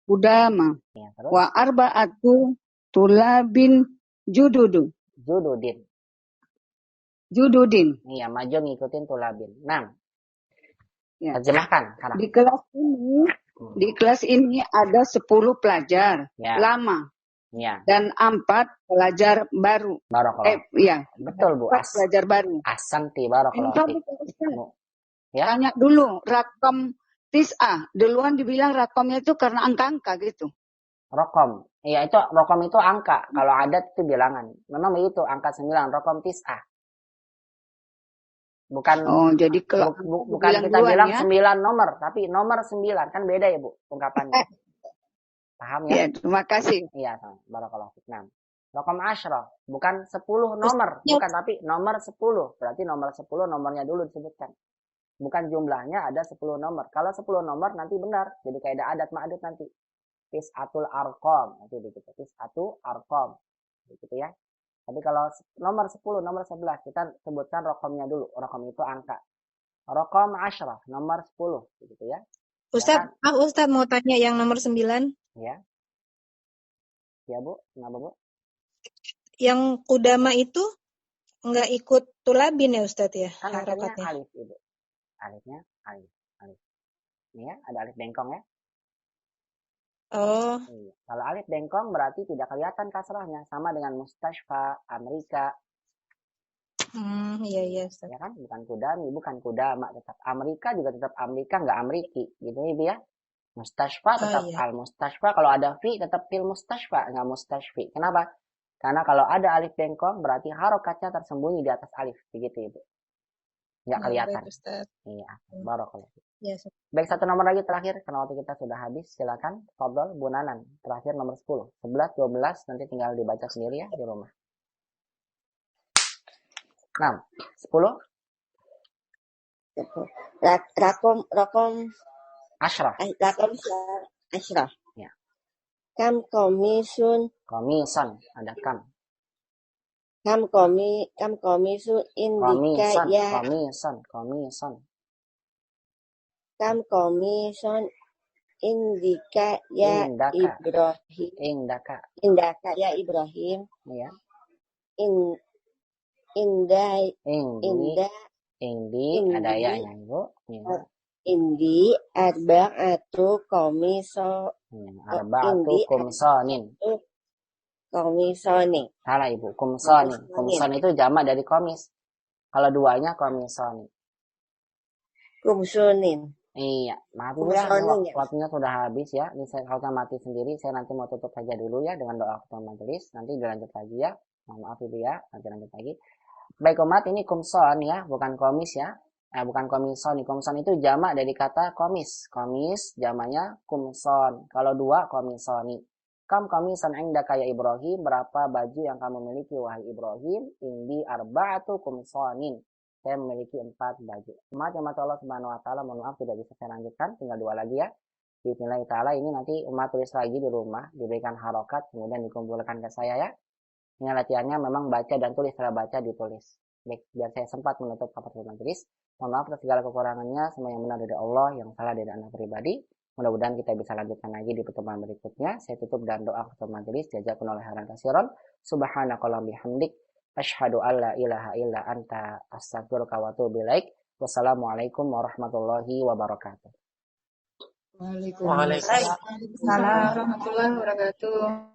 P: Kudama.
A: Iya, terus?
P: Wa arba'atu tulabin jududin.
A: Iya, maju ngikutin tulabin. 6.
P: Ya.
A: Terjemahkan sekarang.
P: Di kelas ini ada 10 pelajar
A: Ya.
P: lama.
A: Ya.
P: Dan 4 pelajar baru.
A: Barakallah.
P: Iya.
A: Betul Bu.
P: 4 pelajar baru.
A: Asanti barakallah.
P: Ya. Tanya dulu rakam tis'ah. Duluan dibilang rakamnya itu karena angka-angka gitu.
A: Rokom. Iya, itu rokom itu angka. Kalau adat itu bilangan. Memang begitu, angka 9, rokom tis'ah. Bukan
P: jadi kalau
A: bukan kita bilang ya? 9 nomor, tapi nomor 9. Kan beda ya, Bu, ungkapannya. Paham ya?
P: Iya, terima kasih.
A: Iya, barakallahu fiik. 6. Rokom asyrah, bukan 10 nomor, bukan, tapi nomor 10. Berarti nomor 10 nomornya dulu disebutkan. Bukan jumlahnya ada 10 nomor. Kalau 10 nomor nanti benar. Jadi kayak ada adat ma'adud nanti. Tis'atul arqam. Nanti begitu. Tis'atul arqam. Begitu ya. Tapi kalau nomor 10, nomor 11. Kita sebutkan rokomnya dulu. Rokom itu angka. Rokom asyrah. Nomor 10. Begitu ya.
G: Ustaz, Ustaz mau tanya yang nomor 9.
A: Ya. Ya Bu. Kenapa Bu?
G: Yang kudama itu nggak ikut tulabin ya Ustaz ya?
A: Kan
G: harokatnya.
A: Alif Ibu. Alifnya alif. Ini ya, ada alif bengkong ya.
G: Oh.
A: Iya. Kalau alif bengkong berarti tidak kelihatan kasrahnya, sama dengan mustashfa, Amerika.
G: Iya Ustaz.
A: Ya kan, bukan kudami, bukan kudama, tetap Amerika juga tetap Amerika, enggak Ameriki, gitu Ibu ya. Mustashfa tetap al mustashfa, kalau ada fi tetap fil mustashfa, enggak mustashfi. Kenapa? Karena kalau ada alif bengkong berarti harokatnya tersembunyi di atas alif, begitu Ibu. Enggak kelihatan. Iya, barakallahu.
G: Ya,
A: baik, satu nomor lagi terakhir karena waktu kita sudah habis. Silakan Fadl Bu Nanan, terakhir nomor 10. 11, 12 nanti tinggal dibaca sendiri ya di rumah. 6, 10.
Q: Rakom
A: asyrah.
Q: Rakom asyrah.
A: Ya.
Q: Kam komisun.
A: Komison, ada kam.
Q: Kam komisun indika ya.
A: Komison.
Q: Kam komison indika ya Ibrahim. Indaka ya Ibrahim.
A: Iya. Indi ada ya-nya Ibu. Ya.
Q: Indi arba'atu komiso.
A: Arba'atu kumsonin.
Q: Komisoni.
A: Salah Ibu, kumsoni. Kumson itu jamak dari komis. Kalau duanya komisoni.
Q: Kumsonin.
A: Iya, maaf ya, waktunya sudah habis ya. Ini saya mati sendiri. Saya nanti mau tutup saja dulu ya dengan doa ketua majelis. Nanti dilanjut lagi ya. Maaf Ibu ya, nanti lanjut lagi. Baik umat, ini kumson ya, bukan komis ya. Bukan komisoni. Kumson itu jamak dari kata komis. Komis jamaknya kumson. Kalau dua komisoni. Kam komisan indaka ya Ibrahim, berapa baju yang kamu miliki wahai Ibrahim? Indi arba'atu kumsonin. Saya memiliki 4 baju. Umat yang mata Allah Subhanahu wa taala, mohon maaf tidak bisa saya lanjutkan, tinggal 2 lagi ya. Bismillah taala, ini nanti umat tulis lagi di rumah, diberikan harokat kemudian dikumpulkan ke saya ya. Ini latihannya memang baca dan tulis, setelah baca ditulis. Baik, biar saya sempat menutup kapasitas majelis. Mohon maaf atas segala kekurangannya, semua yang benar dari Allah, yang salah dari anak pribadi. Mudah-mudahan kita bisa lanjutkan lagi di pertemuan berikutnya. Saya tutup dengan doa ketua majelis. Jazakumullahu khairan katsiran. Subhanakallahumma bihamdik, asyhadu an la ilaha illa anta, astaghfiruka wa atubu ilaik. Wassalamualaikum warahmatullahi wabarakatuh.
F: Waalaikumsalam warahmatullahi wabarakatuh.